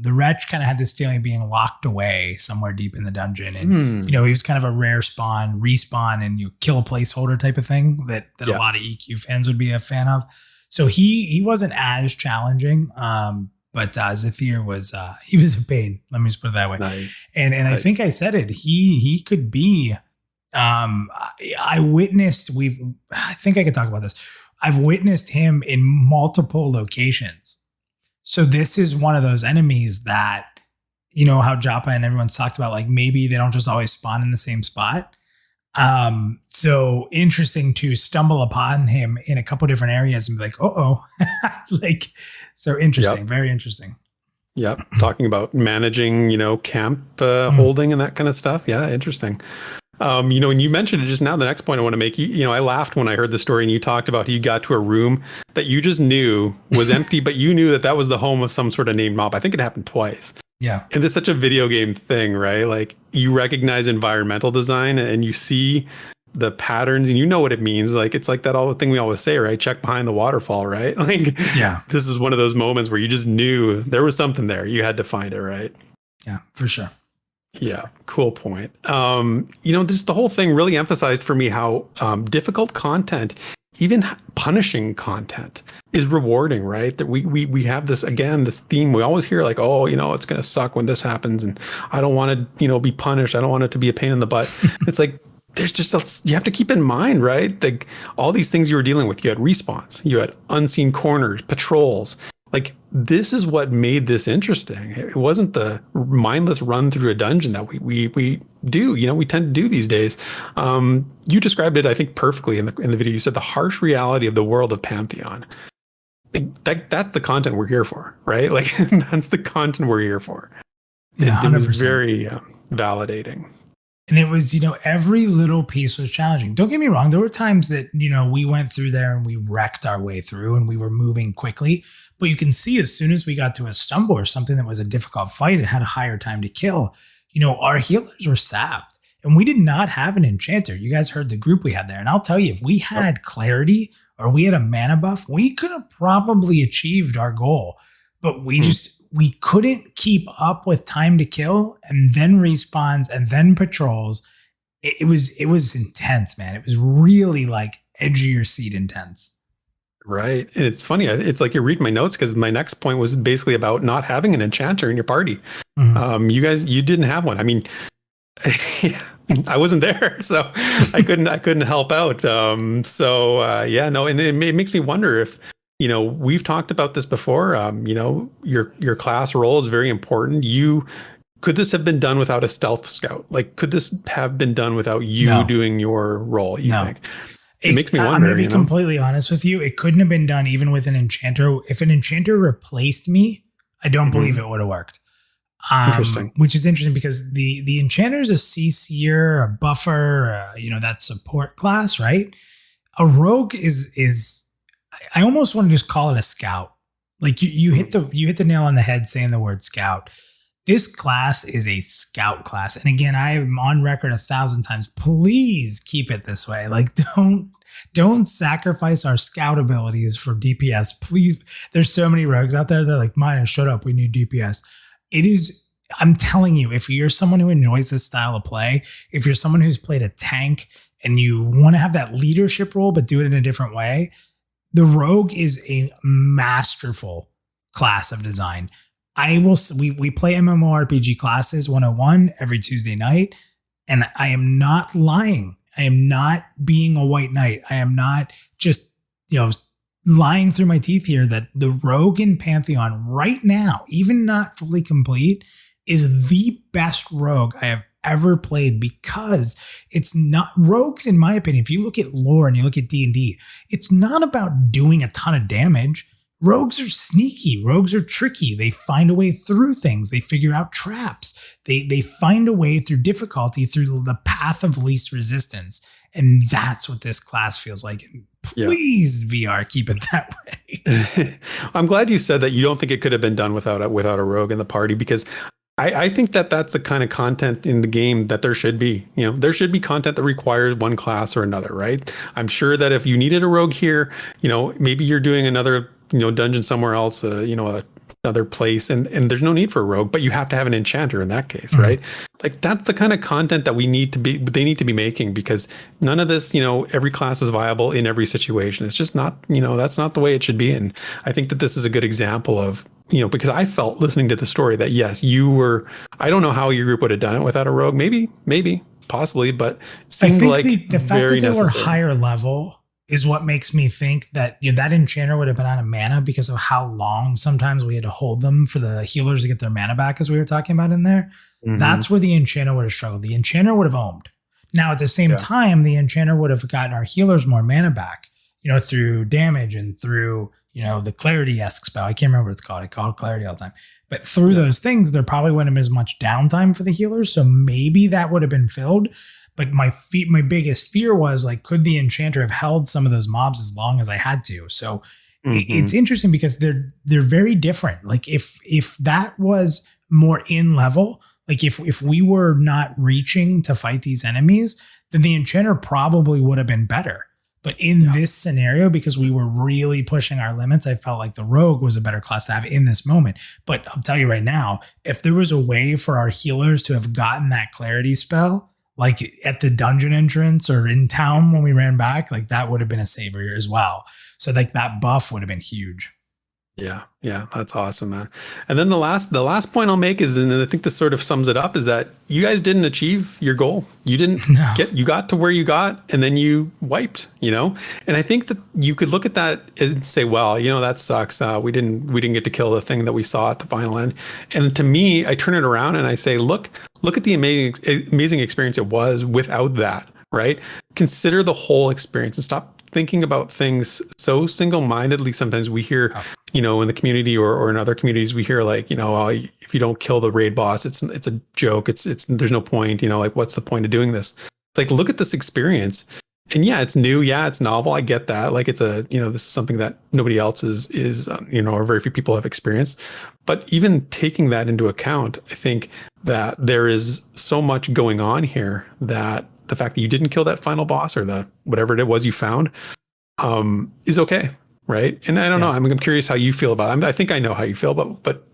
the Wretch kind of had this feeling of being locked away somewhere deep in the dungeon. And, he was kind of a rare spawn, respawn, and you kill a placeholder type of thing that a lot of EQ fans would be a fan of. So he wasn't as challenging. But Zathir was he was a pain. Let me just put it that way. Nice. And I think I said it. He could be. I witnessed. I think I could talk about this. I've witnessed him in multiple locations. So this is one of those enemies that, how Joppa and everyone's talked about, like maybe they don't just always spawn in the same spot. So interesting to stumble upon him in a couple different areas and be like, like, so interesting, very interesting. Yep. Talking about managing, camp holding and that kind of stuff. Yeah. Interesting. And you mentioned it just now, the next point I want to make, I laughed when I heard the story and you talked about you got to a room that you just knew was empty, but you knew that was the home of some sort of named mob. I think it happened twice. Yeah. And it's such a video game thing, right? Like, you recognize environmental design and you see the patterns and you know what it means. Like, it's like that thing we always say, right? Check behind the waterfall, right? Like, this is one of those moments where you just knew there was something there. You had to find it, right? Yeah, for sure. Yeah, cool point. Just the whole thing really emphasized for me how difficult content, even punishing content, is rewarding, right? That we have this theme. We always hear like, it's going to suck when this happens, and I don't want to, be punished. I don't want it to be a pain in the butt. It's like, there's just, you have to keep in mind, right? Like, all these things you were dealing with, you had respawns, you had unseen corners, patrols. Like, this is what made this interesting. It wasn't the mindless run through a dungeon that we do. We tend to do these days. You described it, I think, perfectly in the video. You said the harsh reality of the world of Pantheon. That's the content we're here for, right? Like, that's the content we're here for. Yeah, it was very validating. And it was, every little piece was challenging. Don't get me wrong. There were times that, we went through there and we wrecked our way through and we were moving quickly. But you can see as soon as we got to a stumble or something that was a difficult fight, it had a higher time to kill. Our healers were sapped and we did not have an enchanter. You guys heard the group we had there. And I'll tell you, if we had clarity or we had a mana buff, we could have probably achieved our goal. But we couldn't keep up with time to kill and then respawns and then patrols. It was intense, man. It was really like edge of your seat intense. Right. And it's funny. It's like you're reading my notes because my next point was basically about not having an enchanter in your party. You didn't have one. I mean, I wasn't there, so I couldn't help out. And it makes me wonder if, we've talked about this before. Your class role is very important. Could this have been done without a stealth scout? Like, could this have been done without you doing your role? You think? It makes me wonder. I'm going to be completely honest with you. It couldn't have been done even with an enchanter. If an enchanter replaced me, I don't believe it would have worked. Interesting. Which is interesting because the enchanter is a CC'er, a buffer, that support class, right? A rogue is I almost want to just call it a scout. Like you hit the nail on the head saying the word scout. This class is a scout class. And again, I am on record 1,000 times. Please keep it this way. Like don't sacrifice our scout abilities for DPS. Please. There's so many rogues out there. They're like, mine, shut up. We need DPS. I'm telling you, if you're someone who enjoys this style of play, if you're someone who's played a tank and you want to have that leadership role, but do it in a different way, the rogue is a masterful class of design. We play MMORPG classes 101 every Tuesday night, and I am not lying. I am not being a white knight. I am not just, lying through my teeth here that the rogue in Pantheon right now, even not fully complete, is the best rogue I have ever played, because it's not rogues, in my opinion. If you look at lore and you look at D&D, it's not about doing a ton of damage. Rogues are sneaky. Rogues are tricky. They find a way through things. They figure out traps. They find a way through difficulty, through the path of least resistance. And that's what this class feels like. Please, VR, keep it that way. I'm glad you said that you don't think it could have been done without a rogue in the party, because I think that that's the kind of content in the game that there should be. There should be content that requires one class or another, right? I'm sure that if you needed a rogue here, maybe you're doing another dungeon somewhere else, another place, and there's no need for a rogue, but you have to have an enchanter in that case, right? Like that's the kind of content that they need to be making, because none of this, every class is viable in every situation. It's just not, that's not the way it should be. And I think that this is a good example of, because I felt listening to the story that yes, I don't know how your group would have done it without a rogue, maybe, possibly, but it seemed like the fact very that they necessary. were higher level is what makes me think that that enchanter would have been out of mana because of how long sometimes we had to hold them for the healers to get their mana back, as we were talking about in there. Mm-hmm. That's where the enchanter would have struggled. The enchanter would have ohmed. Now, at the same time, the enchanter would have gotten our healers more mana back, through damage and through, the clarity-esque spell. I can't remember what it's called. I call it clarity all the time. But through those things, there probably wouldn't have been as much downtime for the healers. So maybe that would have been filled. But my biggest fear was, like, could the enchanter have held some of those mobs as long as I had to? So it's interesting because they're very different. Like if that was more in level, like if we were not reaching to fight these enemies, then the enchanter probably would have been better. But in this scenario, because we were really pushing our limits, I felt like the rogue was a better class to have in this moment. But I'll tell you right now, if there was a way for our healers to have gotten that clarity spell, like at the dungeon entrance or in town when we ran back, like that would have been a savior as well. So like that buff would have been huge. Yeah, that's awesome, man. And then the last point I'll make is, and I think this sort of sums it up, is that you guys didn't achieve your goal. You didn't you got to where you got, and then you wiped, And I think that you could look at that and say, well, that sucks. We didn't get to kill the thing that we saw at the final end. And to me, I turn it around and I say, look at the amazing experience it was without that, right? Consider the whole experience and stop thinking about things so single-mindedly. Sometimes we hear, in the community or in other communities, we hear like, if you don't kill the raid boss, it's a joke. It's there's no point, like what's the point of doing this? It's like, look at this experience. And it's new. Yeah, it's novel. I get that. Like it's this is something that nobody else is or very few people have experienced. But even taking that into account, I think that there is so much going on here that the fact that you didn't kill that final boss or the whatever it was you found is okay, right? And I don't know. I'm curious how you feel about it. I think I know how you feel, but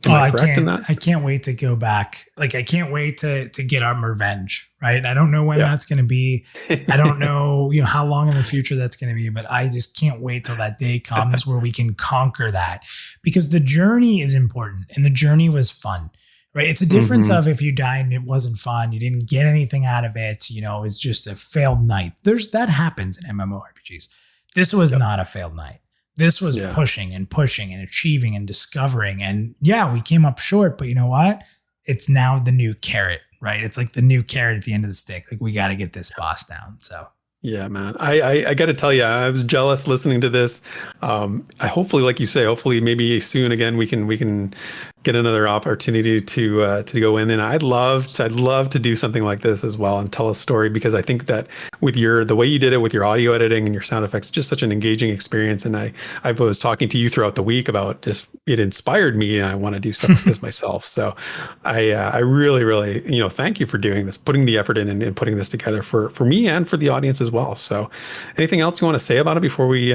am I correct in that? I can't wait to go back. Like I can't wait to get our revenge, right? I don't know when that's going to be. I don't know, how long in the future that's going to be, but I just can't wait till that day comes where we can conquer that, because the journey is important and the journey was fun. Right. It's a difference of if you died and it wasn't fun, you didn't get anything out of it, it's just a failed night. That happens in MMORPGs. This was not a failed night. This was pushing and achieving and discovering. And we came up short, but you know what? It's now the new carrot, right? It's like the new carrot at the end of the stick. Like we got to get this boss down. So Yeah, man. I got to tell you, I was jealous listening to this. I hopefully, like you say, hopefully maybe soon again we can get another opportunity to go in. And I'd love to do something like this as well and tell a story, because I think that with the way you did it with your audio editing and your sound effects, just such an engaging experience. And I was talking to you throughout the week about just it inspired me, and I want to do stuff like this myself. So I really thank you for doing this, putting the effort in and putting this together for me and for the audience as well. So anything else you want to say about it before we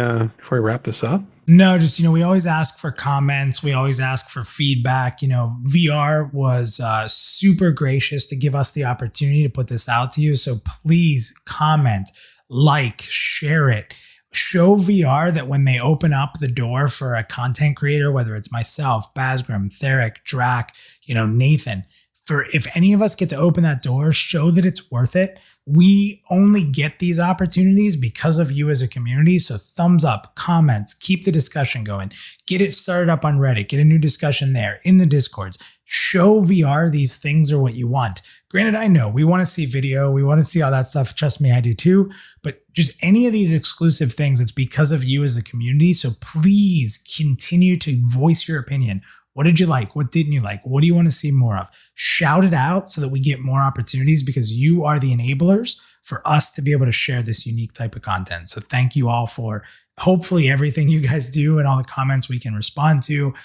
wrap this up? No, just, we always ask for comments. We always ask for feedback. VR was super gracious to give us the opportunity to put this out to you. So please comment, like, share it. Show VR that when they open up the door for a content creator, whether it's myself, Basgrim, Theric, Drac, Nathan, if any of us get to open that door, show that it's worth it. We only get these opportunities because of you as a community. So thumbs up, comments, keep the discussion going. Get it started up on Reddit. Get a new discussion there in the Discords. Show VR these things are what you want. Granted, I know we want to see video. We want to see all that stuff. Trust me, I do too. But just any of these exclusive things, it's because of you as a community. So please continue to voice your opinion. What did you like? What didn't you like? What do you want to see more of? Shout it out so that we get more opportunities, because you are the enablers for us to be able to share this unique type of content. So thank you all for hopefully everything you guys do and all the comments we can respond to.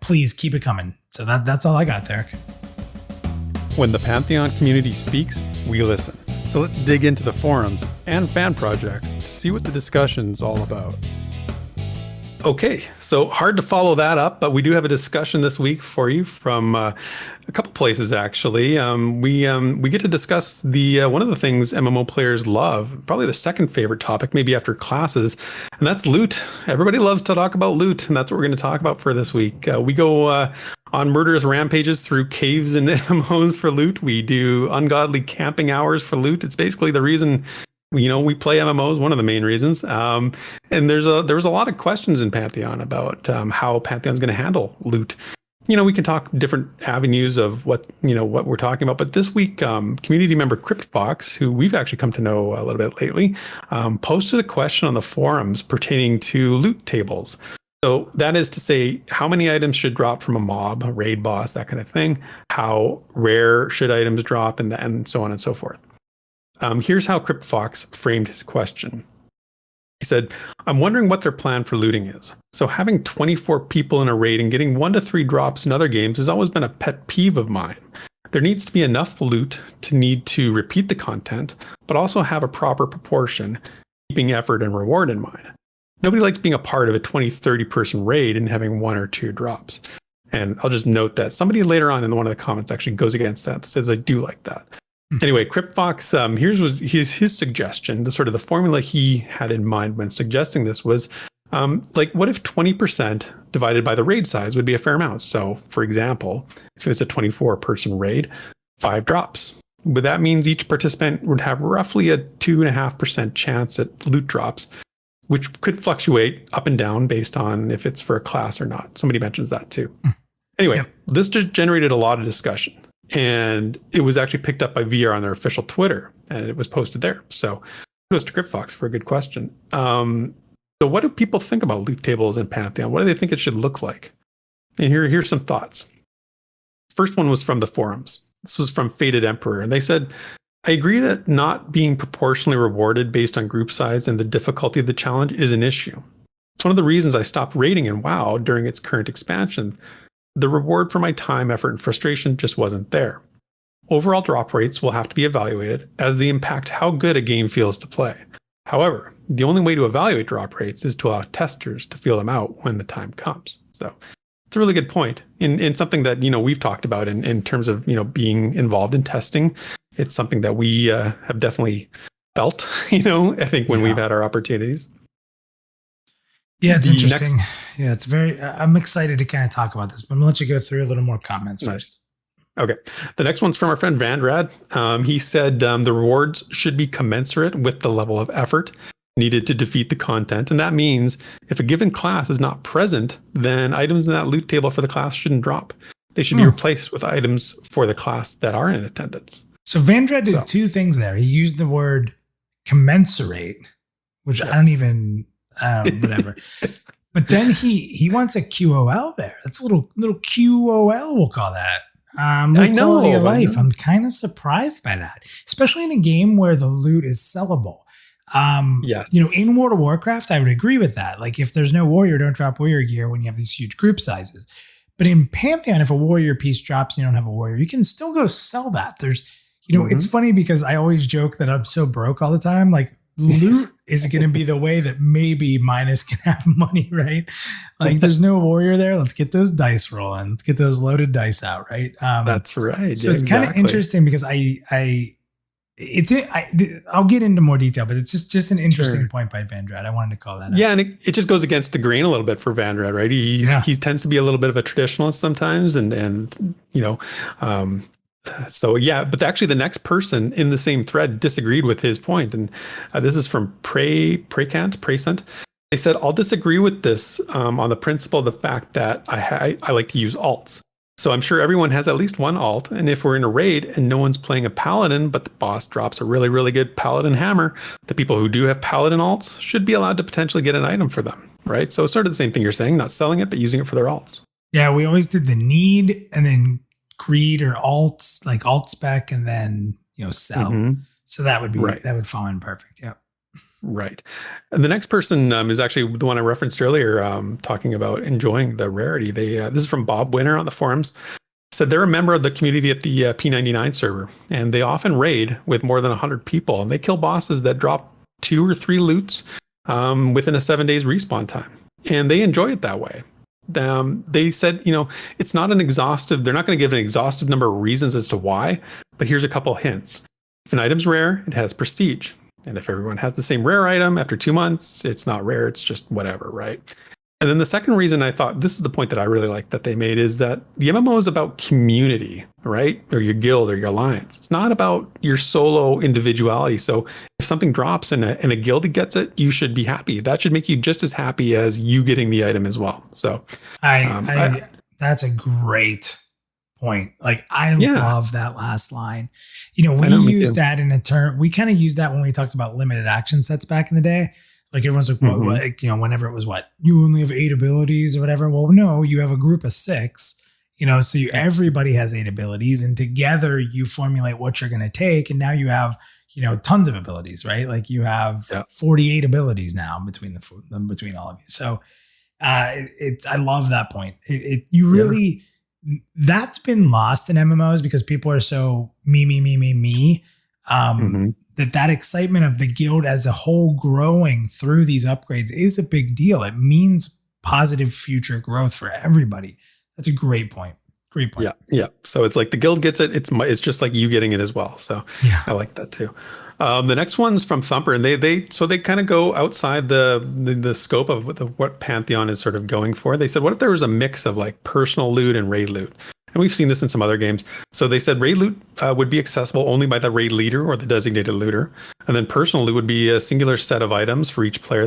Please keep it coming. So that's all I got there. When the Pantheon community speaks, we listen. So let's dig into the forums and fan projects to see what the discussion's all about. Okay, so hard to follow that up, but we do have a discussion this week for you from a couple places, actually. We get to discuss the one of the things MMO players love, probably the second favorite topic, maybe after classes, and that's loot. Everybody loves to talk about loot, and that's what we're going to talk about for this week. We go on murderous rampages through caves and MMOs for loot. We do ungodly camping hours for loot. It's basically the reason we play MMOs, one of the main reasons. And there was a lot of questions in Pantheon about how Pantheon's going to handle loot. We can talk different avenues of what we're talking about. But this week, community member CryptFox, who we've actually come to know a little bit lately, posted a question on the forums pertaining to loot tables. So that is to say, how many items should drop from a mob, a raid boss, that kind of thing? How rare should items drop, and so on and so forth. Here's how CryptFox framed his question. He said, I'm wondering what their plan for looting is. So having 24 people in a raid and getting 1 to 3 drops in other games has always been a pet peeve of mine. There needs to be enough loot to need to repeat the content, but also have a proper proportion, keeping effort and reward in mind. Nobody likes being a part of a 20, 30 person raid and having 1 or 2 drops. And I'll just note that somebody later on in one of the comments actually goes against that, says I do like that. Anyway, CryptFox, here's his suggestion. The formula he had in mind when suggesting this was, what if 20% divided by the raid size would be a fair amount? So, for example, if it's a 24-person raid, 5 drops. But that means each participant would have roughly a 2.5% chance at loot drops, which could fluctuate up and down based on if it's for a class or not. Somebody mentions that too. Anyway, This just generated a lot of discussion. And it was actually picked up by VR on their official Twitter, and it was posted there. So kudos to CryptFox for a good question. So what do people think about loot tables in Pantheon? What do they think it should look like? And here's some thoughts. First one was from the forums. This was from Faded Emperor. And they said, I agree that not being proportionally rewarded based on group size and the difficulty of the challenge is an issue. It's one of the reasons I stopped raiding in WoW during its current expansion. The reward for my time, effort, and frustration just wasn't there. Overall drop rates will have to be evaluated as they impact how good a game feels to play. However, the only way to evaluate drop rates is to allow testers to feel them out when the time comes. So it's a really good point. In something that we've talked about in terms of being involved in testing. It's something that we have definitely felt, I think when we've had our opportunities. Yeah, it's interesting. It's I'm excited to kind of talk about this, but I'm going to let you go through a little more comments first. Okay. The next one's from our friend Vandrad. He said the rewards should be commensurate with the level of effort needed to defeat the content. And that means if a given class is not present, then items in that loot table for the class shouldn't drop. They should be replaced with items for the class that are in attendance. So Vandrad did 2 things there. He used the word commensurate, which I don't even, whatever. But then he wants a QOL there. That's a little QOL, we'll call that. I know. Quality of life. I'm kind of surprised by that, especially in a game where the loot is sellable. Yes. In World of Warcraft, I would agree with that. Like, if there's no warrior, don't drop warrior gear when you have these huge group sizes. But in Pantheon, if a warrior piece drops and you don't have a warrior, you can still go sell that. There's, it's funny because I always joke that I'm so broke all the time. Like, loot is going to be the way that maybe Minus can have money, right? Like, there's no warrior there. Let's get those dice rolling. Let's get those loaded dice out, right? That's right. So it's kind of interesting because I'll get into more detail, but it's just an interesting point by Vandrad. I wanted to call that out. Yeah, and it just goes against the grain a little bit for Vandrad, right? He tends to be a little bit of a traditionalist sometimes, so yeah, but actually the next person in the same thread disagreed with his point, and this is from Praycent. They said, "I'll disagree with this on the principle of the fact that I like to use alts. So I'm sure everyone has at least one alt, and if we're in a raid and no one's playing a paladin, but the boss drops a really, really good paladin hammer, the people who do have paladin alts should be allowed to potentially get an item for them, right? So it's sort of the same thing you're saying, not selling it, but using it for their alts." Yeah, we always did the need and then greed or alts, like alt spec, and then sell. Mm-hmm. So that would be that would fall in perfect. Yeah. Right. And the next person is actually the one I referenced earlier, talking about enjoying the rarity. This is from Bob Winter on the forums. Said they're a member of the community at the P99 server, and they often raid with more than 100 people, and they kill bosses that drop 2 or 3 loots within a 7 days respawn time, and they enjoy it that way. They said, it's not an exhaustive. They're not going to give an exhaustive number of reasons as to why, but here's a couple hints. If an item's rare, it has prestige. And if everyone has the same rare item after 2 months, it's not rare. It's just whatever, right? And then the second reason I thought, this is the point that I really like that they made, is that the MMO is about community, right? Or your guild or your alliance. It's not about your solo individuality. So if something drops and a guild gets it, you should be happy. That should make you just as happy as you getting the item as well. So that's a great point. Like, I love that last line. We use that in a term. We kind of used that when we talked about limited action sets back in the day. Like, everyone's like, whenever it was you only have 8 abilities or whatever. Well, no, you have a group of 6, so everybody has 8 abilities, and together you formulate what you're going to take. And now you have, tons of abilities, right? Like, you have 48 abilities now between between all of you. So I love that point. That's been lost in MMOs because people are so me. That excitement of the guild as a whole growing through these upgrades is a big deal. It means positive future growth for everybody. That's a great point. Great point. Yeah. So it's like the guild gets it. It's just like you getting it as well. So I like that too. The next one's from Thumper, and they kind of go outside the scope of what Pantheon is sort of going for. They said, what if there was a mix of like personal loot and raid loot? And we've seen this in some other games. So they said raid loot would be accessible only by the raid leader or the designated looter. And then personal loot would be a singular set of items for each player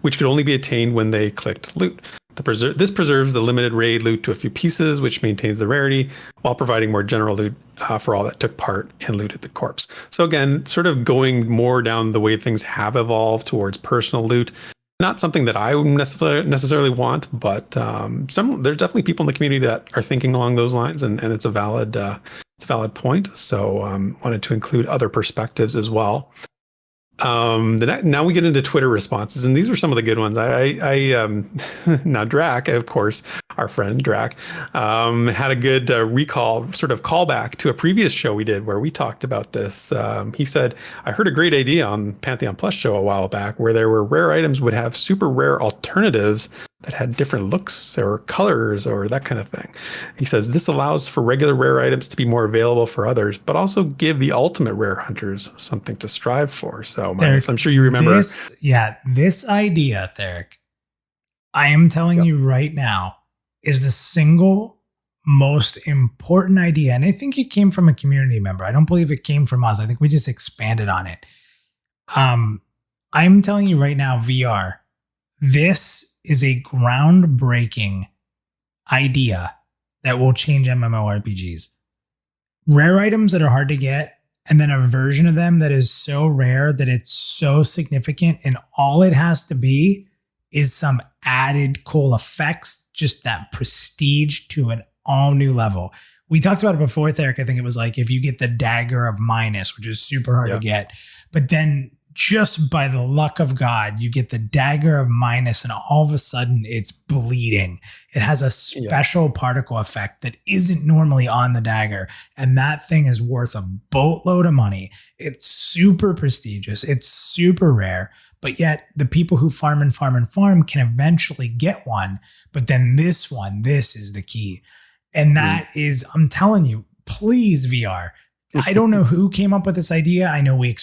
which could only be attained when they clicked loot. This preserves the limited raid loot to a few pieces, which maintains the rarity while providing more general loot for all that took part and looted the corpse. So again, sort of going more down the way things have evolved towards personal loot. Not something that I necessarily want, but there's definitely people in the community that are thinking along those lines, and it's a valid point. So wanted to include other perspectives as well. Now we get into Twitter responses, and these are some of the good ones. Now Drac, of course, our friend Drac, had a good sort of callback to a previous show we did where we talked about this. He said, I heard a great idea on Pantheon Plus show a while back where there were rare items would have super rare alternatives that had different looks or colors or that kind of thing. He says this allows for regular rare items to be more available for others, but also give the ultimate rare hunters something to strive for. So Mathis, I'm sure you remember this idea, Theric. I am telling you right now is the single most important idea. And I think it came from a community member. I don't believe it came from us. I think we just expanded on it. I'm telling you right now, VR, this is a groundbreaking idea that will change MMORPGs. Rare items that are hard to get and then a version of them that is so rare that it's so significant, and all it has to be is some added cool effects, just that prestige to an all new level. We talked about it before, Theric. I think it was like if you get the Dagger of Minus, which is super hard to get, but then just by the luck of God, you get the Dagger of Minus, and all of a sudden it's bleeding. It has a special particle effect that isn't normally on the dagger, and that thing is worth a boatload of money. It's super prestigious. It's super rare, but yet the people who farm and farm and farm can eventually get one. But then this is the key. And that is, I'm telling you, please VR. I don't know who came up with this idea. I know we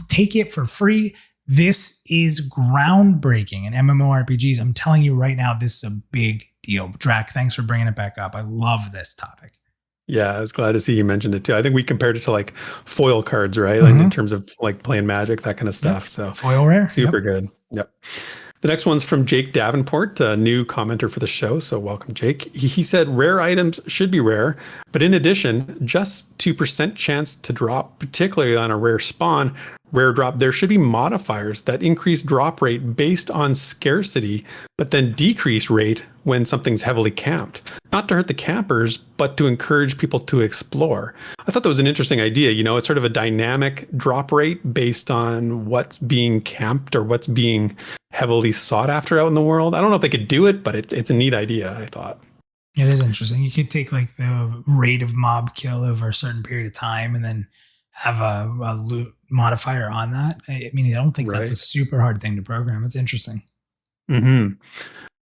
take it for free. This is groundbreaking in MMORPGs. I'm telling you right now, this is a big deal. Drac, thanks for bringing it back up. I love this topic. Yeah, I was glad to see you mentioned it too. I think we compared it to like foil cards, right? Like in terms of like playing Magic, that kind of stuff. So foil rare, super good. Yep. The next one's from Jake Davenport, a new commenter for the show. So welcome, Jake. He said rare items should be rare, but in addition, just 2% chance to drop, particularly on a rare spawn, rare drop. There should be modifiers that increase drop rate based on scarcity, but then decrease rate when something's heavily camped. Not to hurt the campers, but to encourage people to explore. I thought that was an interesting idea. You know, it's sort of a dynamic drop rate based on what's being camped or what's being heavily sought after out in the world. I don't know if they could do it, but it's a neat idea, I thought. It is interesting. You could take like the rate of mob kill over a certain period of time and then have a loot modifier on that. I mean, I don't think that's a super hard thing to program. It's interesting. Mm-hmm.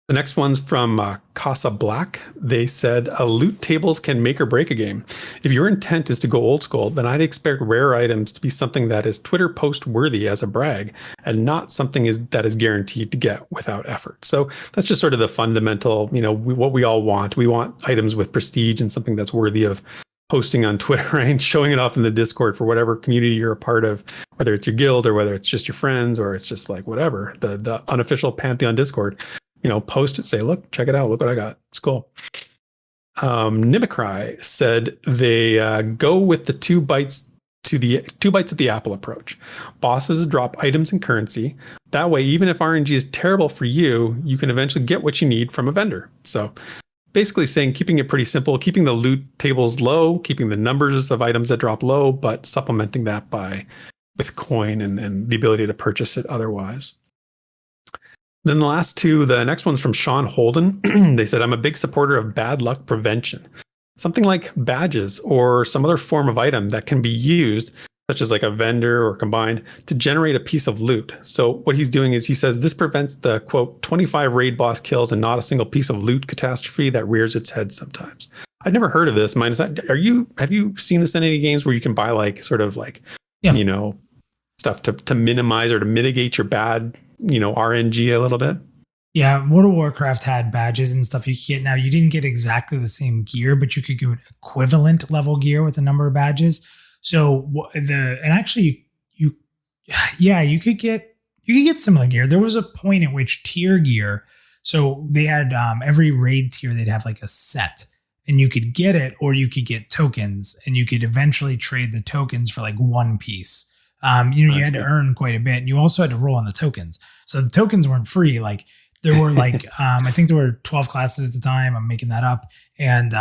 The next one's from Casa Black. They said, loot tables can make or break a game. If your intent is to go old school, then I'd expect rare items to be something that is Twitter post worthy as a brag and not something that is guaranteed to get without effort. So that's just sort of the fundamental, you know, what we all want. We want items with prestige and something that's worthy of posting on Twitter, right? And showing it off in the Discord for whatever community you're a part of, whether it's your guild or whether it's just your friends or it's just like whatever, the unofficial Pantheon Discord. You know, post it, say, look, check it out. Look what I got. It's cool. Nimicry said they go with the two bites at the apple approach. Bosses drop items and currency. That way, even if RNG is terrible for you, you can eventually get what you need from a vendor. So basically saying, keeping it pretty simple, keeping the loot tables low, keeping the numbers of items that drop low, but supplementing that with coin and the ability to purchase it otherwise. Then the last two, the next one's from Sean Holden. They said, I'm a big supporter of bad luck prevention. Something like badges or some other form of item that can be used, such as like a vendor or combined, to generate a piece of loot. So what he's doing is he says this prevents the, quote, 25 raid boss kills and not a single piece of loot catastrophe that rears its head sometimes. I've never heard of this. Have you seen this in any games where you can buy like sort of like, you know, stuff to minimize or to mitigate your bad, you know, RNG a little bit? Yeah, World of Warcraft had badges and stuff you could get. Now, you didn't get exactly the same gear, but you could get equivalent level gear with a number of badges. So you could get similar gear. There was a point at which tier gear, so they had every raid tier, they'd have like a set, and you could get it, or you could get tokens, and you could eventually trade the tokens for like one piece. You had to earn quite a bit, and you also had to roll on the tokens. So the tokens weren't free. Like there were like, I think there were 12 classes at the time. I'm making that up. And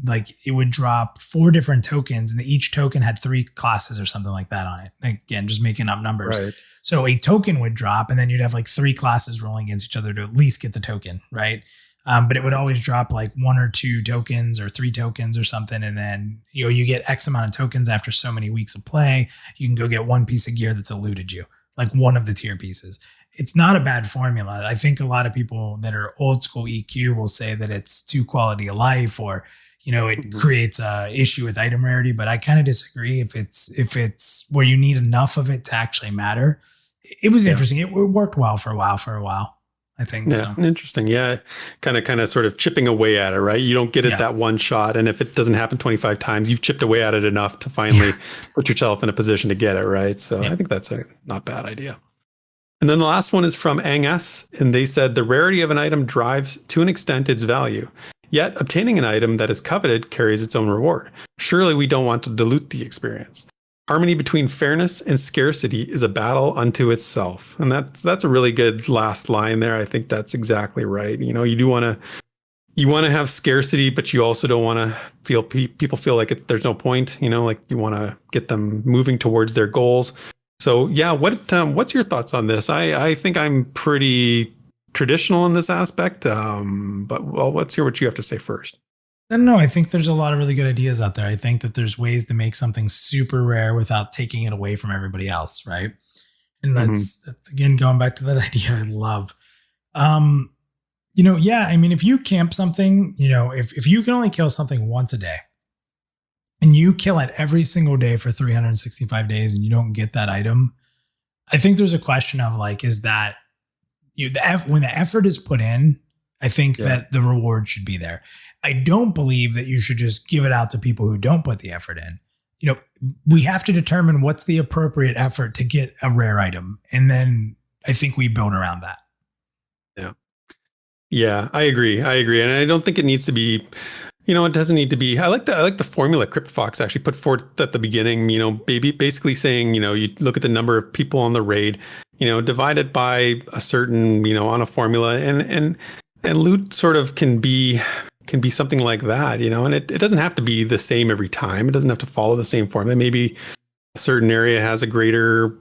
like it would drop 4 different tokens, and each token had 3 classes or something like that on it. Again, just making up numbers. Right. So a token would drop, and then you'd have like 3 classes rolling against each other to at least get the token, right? But it would always drop like 1 or 2 tokens or 3 tokens or something. And then, you know, you get X amount of tokens after so many weeks of play. You can go get one piece of gear that's eluded you, like one of the tier pieces. It's not a bad formula. I think a lot of people that are old school EQ will say that it's too quality of life, or, you know, it creates a issue with item rarity. But I kind of disagree. If it's where you need enough of it to actually matter, it was interesting. It worked well for a while. I think so. Interesting. Yeah. Kind of sort of chipping away at it, right? You don't get it that one shot. And if it doesn't happen 25 times, you've chipped away at it enough to finally put yourself in a position to get it, right? So I think that's a not bad idea. And then the last one is from Angus, and they said the rarity of an item drives to an extent its value. Yet obtaining an item that is coveted carries its own reward. Surely we don't want to dilute the experience. Harmony between fairness and scarcity is a battle unto itself. And that's a really good last line there. I think that's exactly right. You know, you want to have scarcity, but you also don't want to feel people feel like there's no point, you know, like you want to get them moving towards their goals. So yeah, what's your thoughts on this? I think I'm pretty traditional in this aspect. But well, let's hear what you have to say first. No, I think there's a lot of really good ideas out there. I think that there's ways to make something super rare without taking it away from everybody else, right? And that's again going back to that idea I love. You know, yeah, I mean, if you camp something, you know, if you can only kill something once a day and you kill it every single day for 365 days and you don't get that item, I think there's a question of like, is that when the effort is put in, I think that the reward should be there. I don't believe that you should just give it out to people who don't put the effort in. You know, we have to determine what's the appropriate effort to get a rare item. And then I think we build around that. Yeah. Yeah, I agree. And I don't think it needs to be, you know, it doesn't need to be. I like the formula CryptFox actually put forth at the beginning, you know, basically saying, you know, you look at the number of people on the raid, you know, divide it by a certain, you know, on a formula and loot sort of can be something like that, you know, and it doesn't have to be the same every time. It doesn't have to follow the same formula. Maybe a certain area has a greater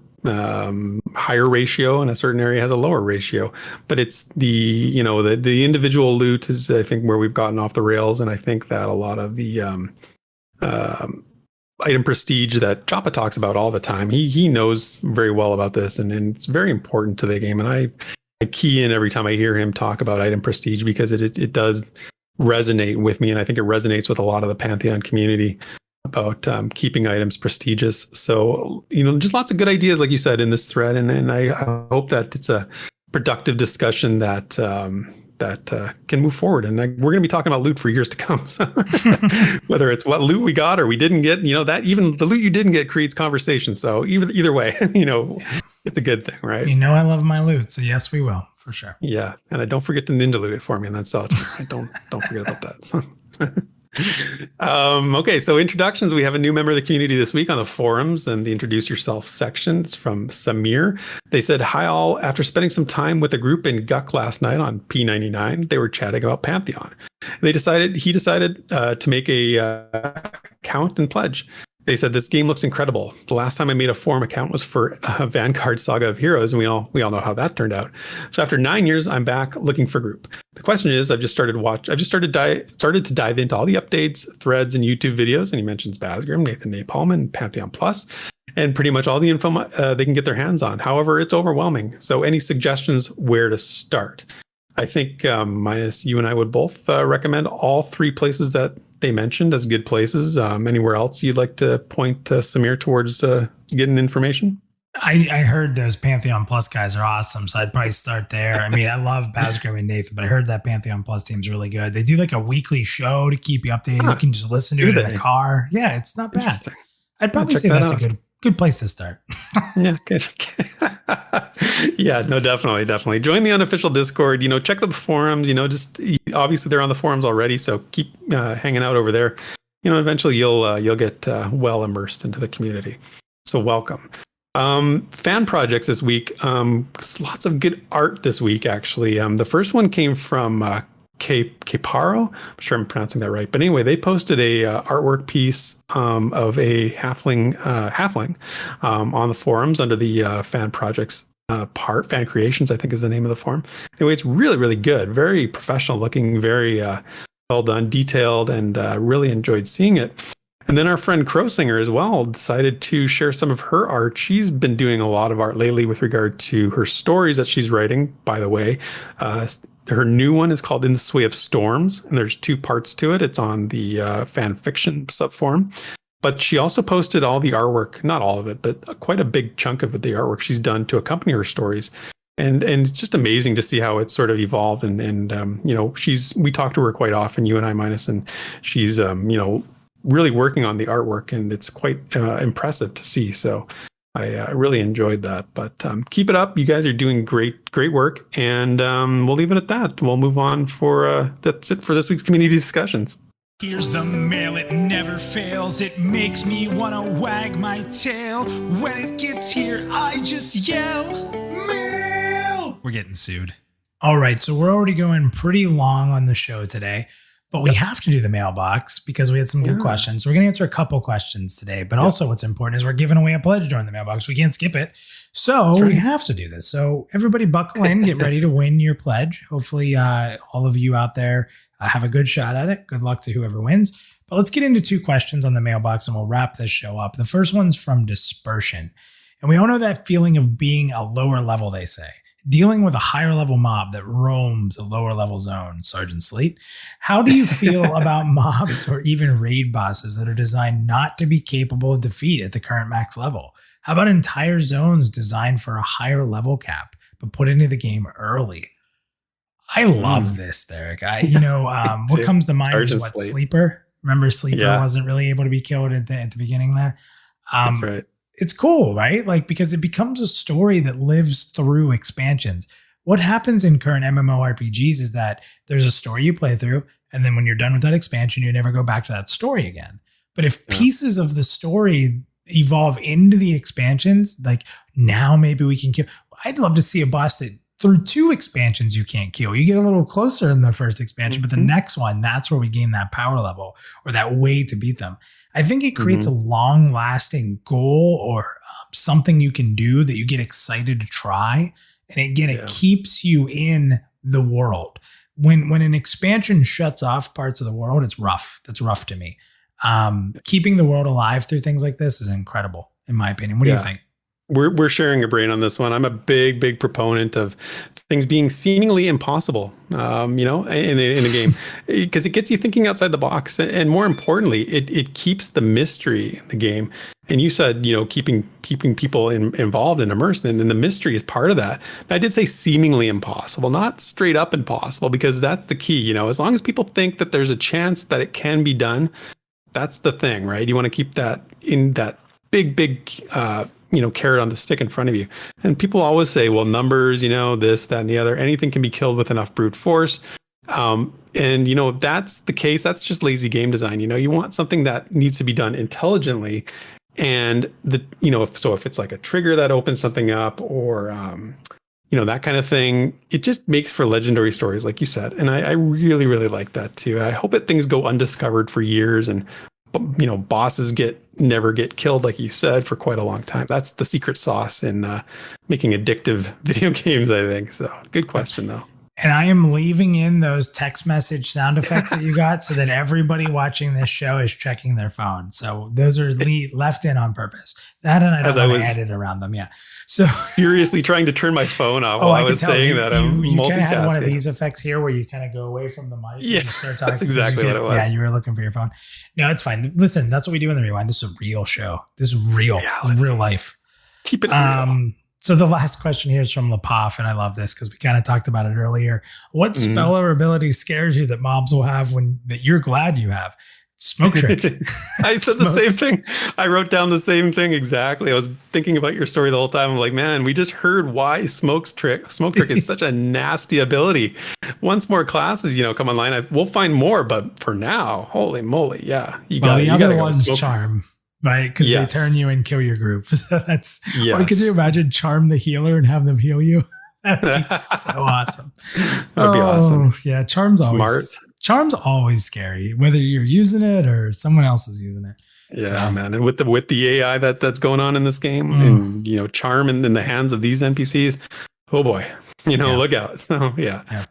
higher ratio and a certain area has a lower ratio, but it's the individual loot is, I think, where we've gotten off the rails. And I think that a lot of the item prestige that Joppa talks about all the time, he knows very well about this, and it's very important to the game. And I key in every time I hear him talk about item prestige because it does resonate with me, and I think it resonates with a lot of the Pantheon community about keeping items prestigious. So, you know, just lots of good ideas, like you said, in this thread, and I hope that it's a productive discussion that can move forward. And we're going to be talking about loot for years to come. So whether it's what loot we got or we didn't get, you know, that even the loot you didn't get creates conversation. So either way, you know, it's a good thing, right? You know, I love my loot, so yes, we will for sure. Yeah, and I don't forget to ninja loot it for me, and that's solitaire. I don't forget about that. So. Okay, so introductions. We have a new member of the community this week on the forums and the introduce yourself section. It's from Samir. They said, "Hi all, after spending some time with a group in Guck last night on P99, they were chatting about Pantheon. He decided to make a account and pledge. They said, this game looks incredible. The last time I made a forum account was for Vanguard Saga of Heroes, and we all know how that turned out. So after 9 years, I'm back looking for group. The question is, I've just started to dive into all the updates, threads, and YouTube videos." And he mentions Basgrim, Nathan Napalm, and Pantheon Plus, and pretty much all the info they can get their hands on. However, it's overwhelming. So any suggestions where to start? I think minus you and I would both recommend all three places that they mentioned as good places. Anywhere else you'd like to point Samir towards getting information? I heard those Pantheon Plus guys are awesome, so I'd probably start there. I mean, I love Basgrim and Nathan, but I heard that Pantheon Plus team's really good. They do like a weekly show to keep you updated. You can just listen to it in the car. Yeah, it's not bad. I'd probably say that's a good place to start. Yeah, good. Yeah, no, definitely. Join the unofficial Discord. You know, check out the forums. You know, just obviously they're on the forums already, so keep hanging out over there. You know, eventually you'll get well immersed into the community. So welcome. Fan projects this week. Lots of good art this week, actually. The first one came from Caparo. I'm sure I'm pronouncing that right. But anyway, they posted a artwork piece of a halfling on the forums under the fan projects fan creations, I think is the name of the forum. Anyway, it's really, really good. Very professional looking, very well done, detailed, and really enjoyed seeing it. And then our friend Crowsinger as well decided to share some of her art. She's been doing a lot of art lately with regard to her stories that she's writing, by the way. Her new one is called In the Sway of Storms, and there's 2 parts to it. It's on the fan fiction subforum. But she also posted all the artwork, not all of it, but quite a big chunk of the artwork she's done to accompany her stories. And it's just amazing to see how it's sort of evolved. And you know, we talk to her quite often, you and I, Minus, and she's, you know, really working on the artwork, and it's quite impressive to see. So I really enjoyed that. But keep it up. You guys are doing great work. And we'll leave it at that. We'll move on that's it for this week's community discussions. Here's the mail, it never fails. It makes me want to wag my tail. When it gets here, I just yell, mail! We're getting sued. All right, so we're already going pretty long on the show today, but we have to do the mailbox because we had some good questions. So we're going to answer a couple questions today, but also what's important is we're giving away a pledge during the mailbox. We can't skip it. So we have to do this. So everybody buckle in, get ready to win your pledge. Hopefully all of you out there have a good shot at it. Good luck to whoever wins. But let's get into 2 questions on the mailbox and we'll wrap this show up. The first one's from Dispersion. And we all know that feeling of being a lower level, they say. Dealing with a higher level mob that roams a lower level zone, Sergeant Sleet. How do you feel about mobs or even raid bosses that are designed not to be capable of defeat at the current max level? How about entire zones designed for a higher level cap, but put into the game early? I love this, Derek. What comes to mind is what, Sleeper? Remember Sleeper wasn't really able to be killed at the beginning there? That's right. It's cool, right? Like, because it becomes a story that lives through expansions. What happens in current MMORPGs is that there's a story you play through, and then when you're done with that expansion, you never go back to that story again. But if pieces of the story evolve into the expansions, like now maybe we can kill. I'd love to see a boss that through 2 expansions you can't kill. You get a little closer in the first expansion, but the next one, that's where we gain that power level or that way to beat them. I think it creates a long-lasting goal or something you can do that you get excited to try. And again, it keeps you in the world. When an expansion shuts off parts of the world, it's rough. That's rough to me. Keeping the world alive through things like this is incredible, in my opinion. What do you think? We're sharing a brain on this one. I'm a big proponent of things being seemingly impossible, in a game, because it gets you thinking outside the box, and more importantly, it keeps the mystery in the game. And you said, keeping people involved and immersed, and then the mystery is part of that. And I did say seemingly impossible, not straight up impossible, because that's the key. As long as people think that there's a chance that it can be done, that's the thing, right? You want to keep that in that big carrot on the stick in front of you. And people always say, well, numbers, this, that, and the other, anything can be killed with enough brute force. If that's the case, that's just lazy game design. You want something that needs to be done intelligently. And if it's like a trigger that opens something up or, that kind of thing, it just makes for legendary stories, like you said. And I really, really like that too. I hope that things go undiscovered for years and, bosses never get killed, like you said, for quite a long time. That's the secret sauce in making addictive video games, I think. So good question, though. And I am leaving in those text message sound effects that you got so that everybody watching this show is checking their phone. So those are left in on purpose. That and I don't want to edit around them. Yeah. So furiously trying to turn my phone off while I was saying that. I'm you kind multitasking. of had one of these effects here where you kind of go away from the mic. Yeah, and you start talking. that's exactly what it was. Yeah, you were looking for your phone. No, it's fine. Listen, that's what we do in the Rewind. This is a real show. This is real. Yeah, this is real life. Keep it real. So the last question here is from Lepoff, and I love this because we kind of talked about it earlier. What spell or ability scares you that mobs will have that you're glad you have? Smoke trick. I said the same thing. I wrote down the same thing exactly. I was thinking about your story the whole time. I'm like, man, we just heard why smoke trick is such a nasty ability. Once more classes, come online, we'll find more. But for now, holy moly, yeah, the other one's charm. Right, because they turn you and kill your group. So that's. Or could you imagine charm the healer and have them heal you? That'd be so awesome. That'd be awesome. Yeah, charm's always scary, whether you're using it or someone else is using it. Yeah, man. And with the AI that's going on in this game, and charm in the hands of these NPCs, oh boy, look out. So yeah.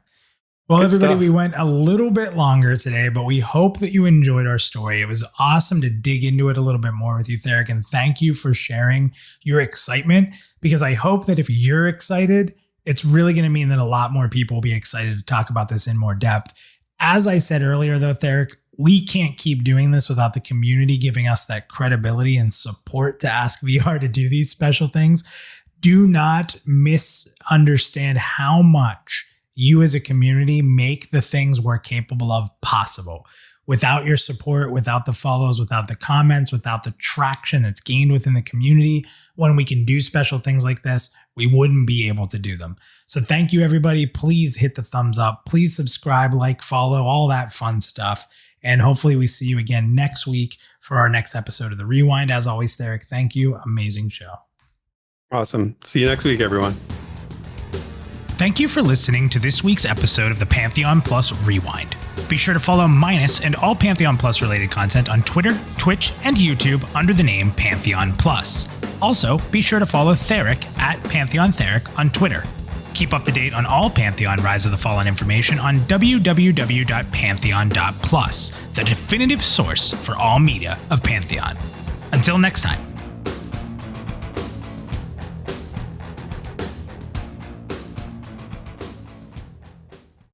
Well, everybody, we went a little bit longer today, but we hope that you enjoyed our story. It was awesome to dig into it a little bit more with you, Theric, and thank you for sharing your excitement, because I hope that if you're excited, it's really going to mean that a lot more people will be excited to talk about this in more depth. As I said earlier, though, Theric, we can't keep doing this without the community giving us that credibility and support to ask VR to do these special things. Do not misunderstand how much you as a community make the things we're capable of possible. Without your support, without the follows, without the comments, without the traction that's gained within the community, when we can do special things like this, we wouldn't be able to do them. So thank you, everybody. Please hit the thumbs up. Please subscribe, like, follow, all that fun stuff. And hopefully we see you again next week for our next episode of The Rewind. As always, Theric, thank you. Amazing show. Awesome. See you next week, everyone. Thank you for listening to this week's episode of the Pantheon Plus Rewind. Be sure to follow Minus and all Pantheon Plus related content on Twitter, Twitch, and YouTube under the name Pantheon Plus. Also, be sure to follow Theric at Pantheon Theric on Twitter. Keep up to date on all Pantheon Rise of the Fallen information on www.pantheon.plus, the definitive source for all media of Pantheon. Until next time.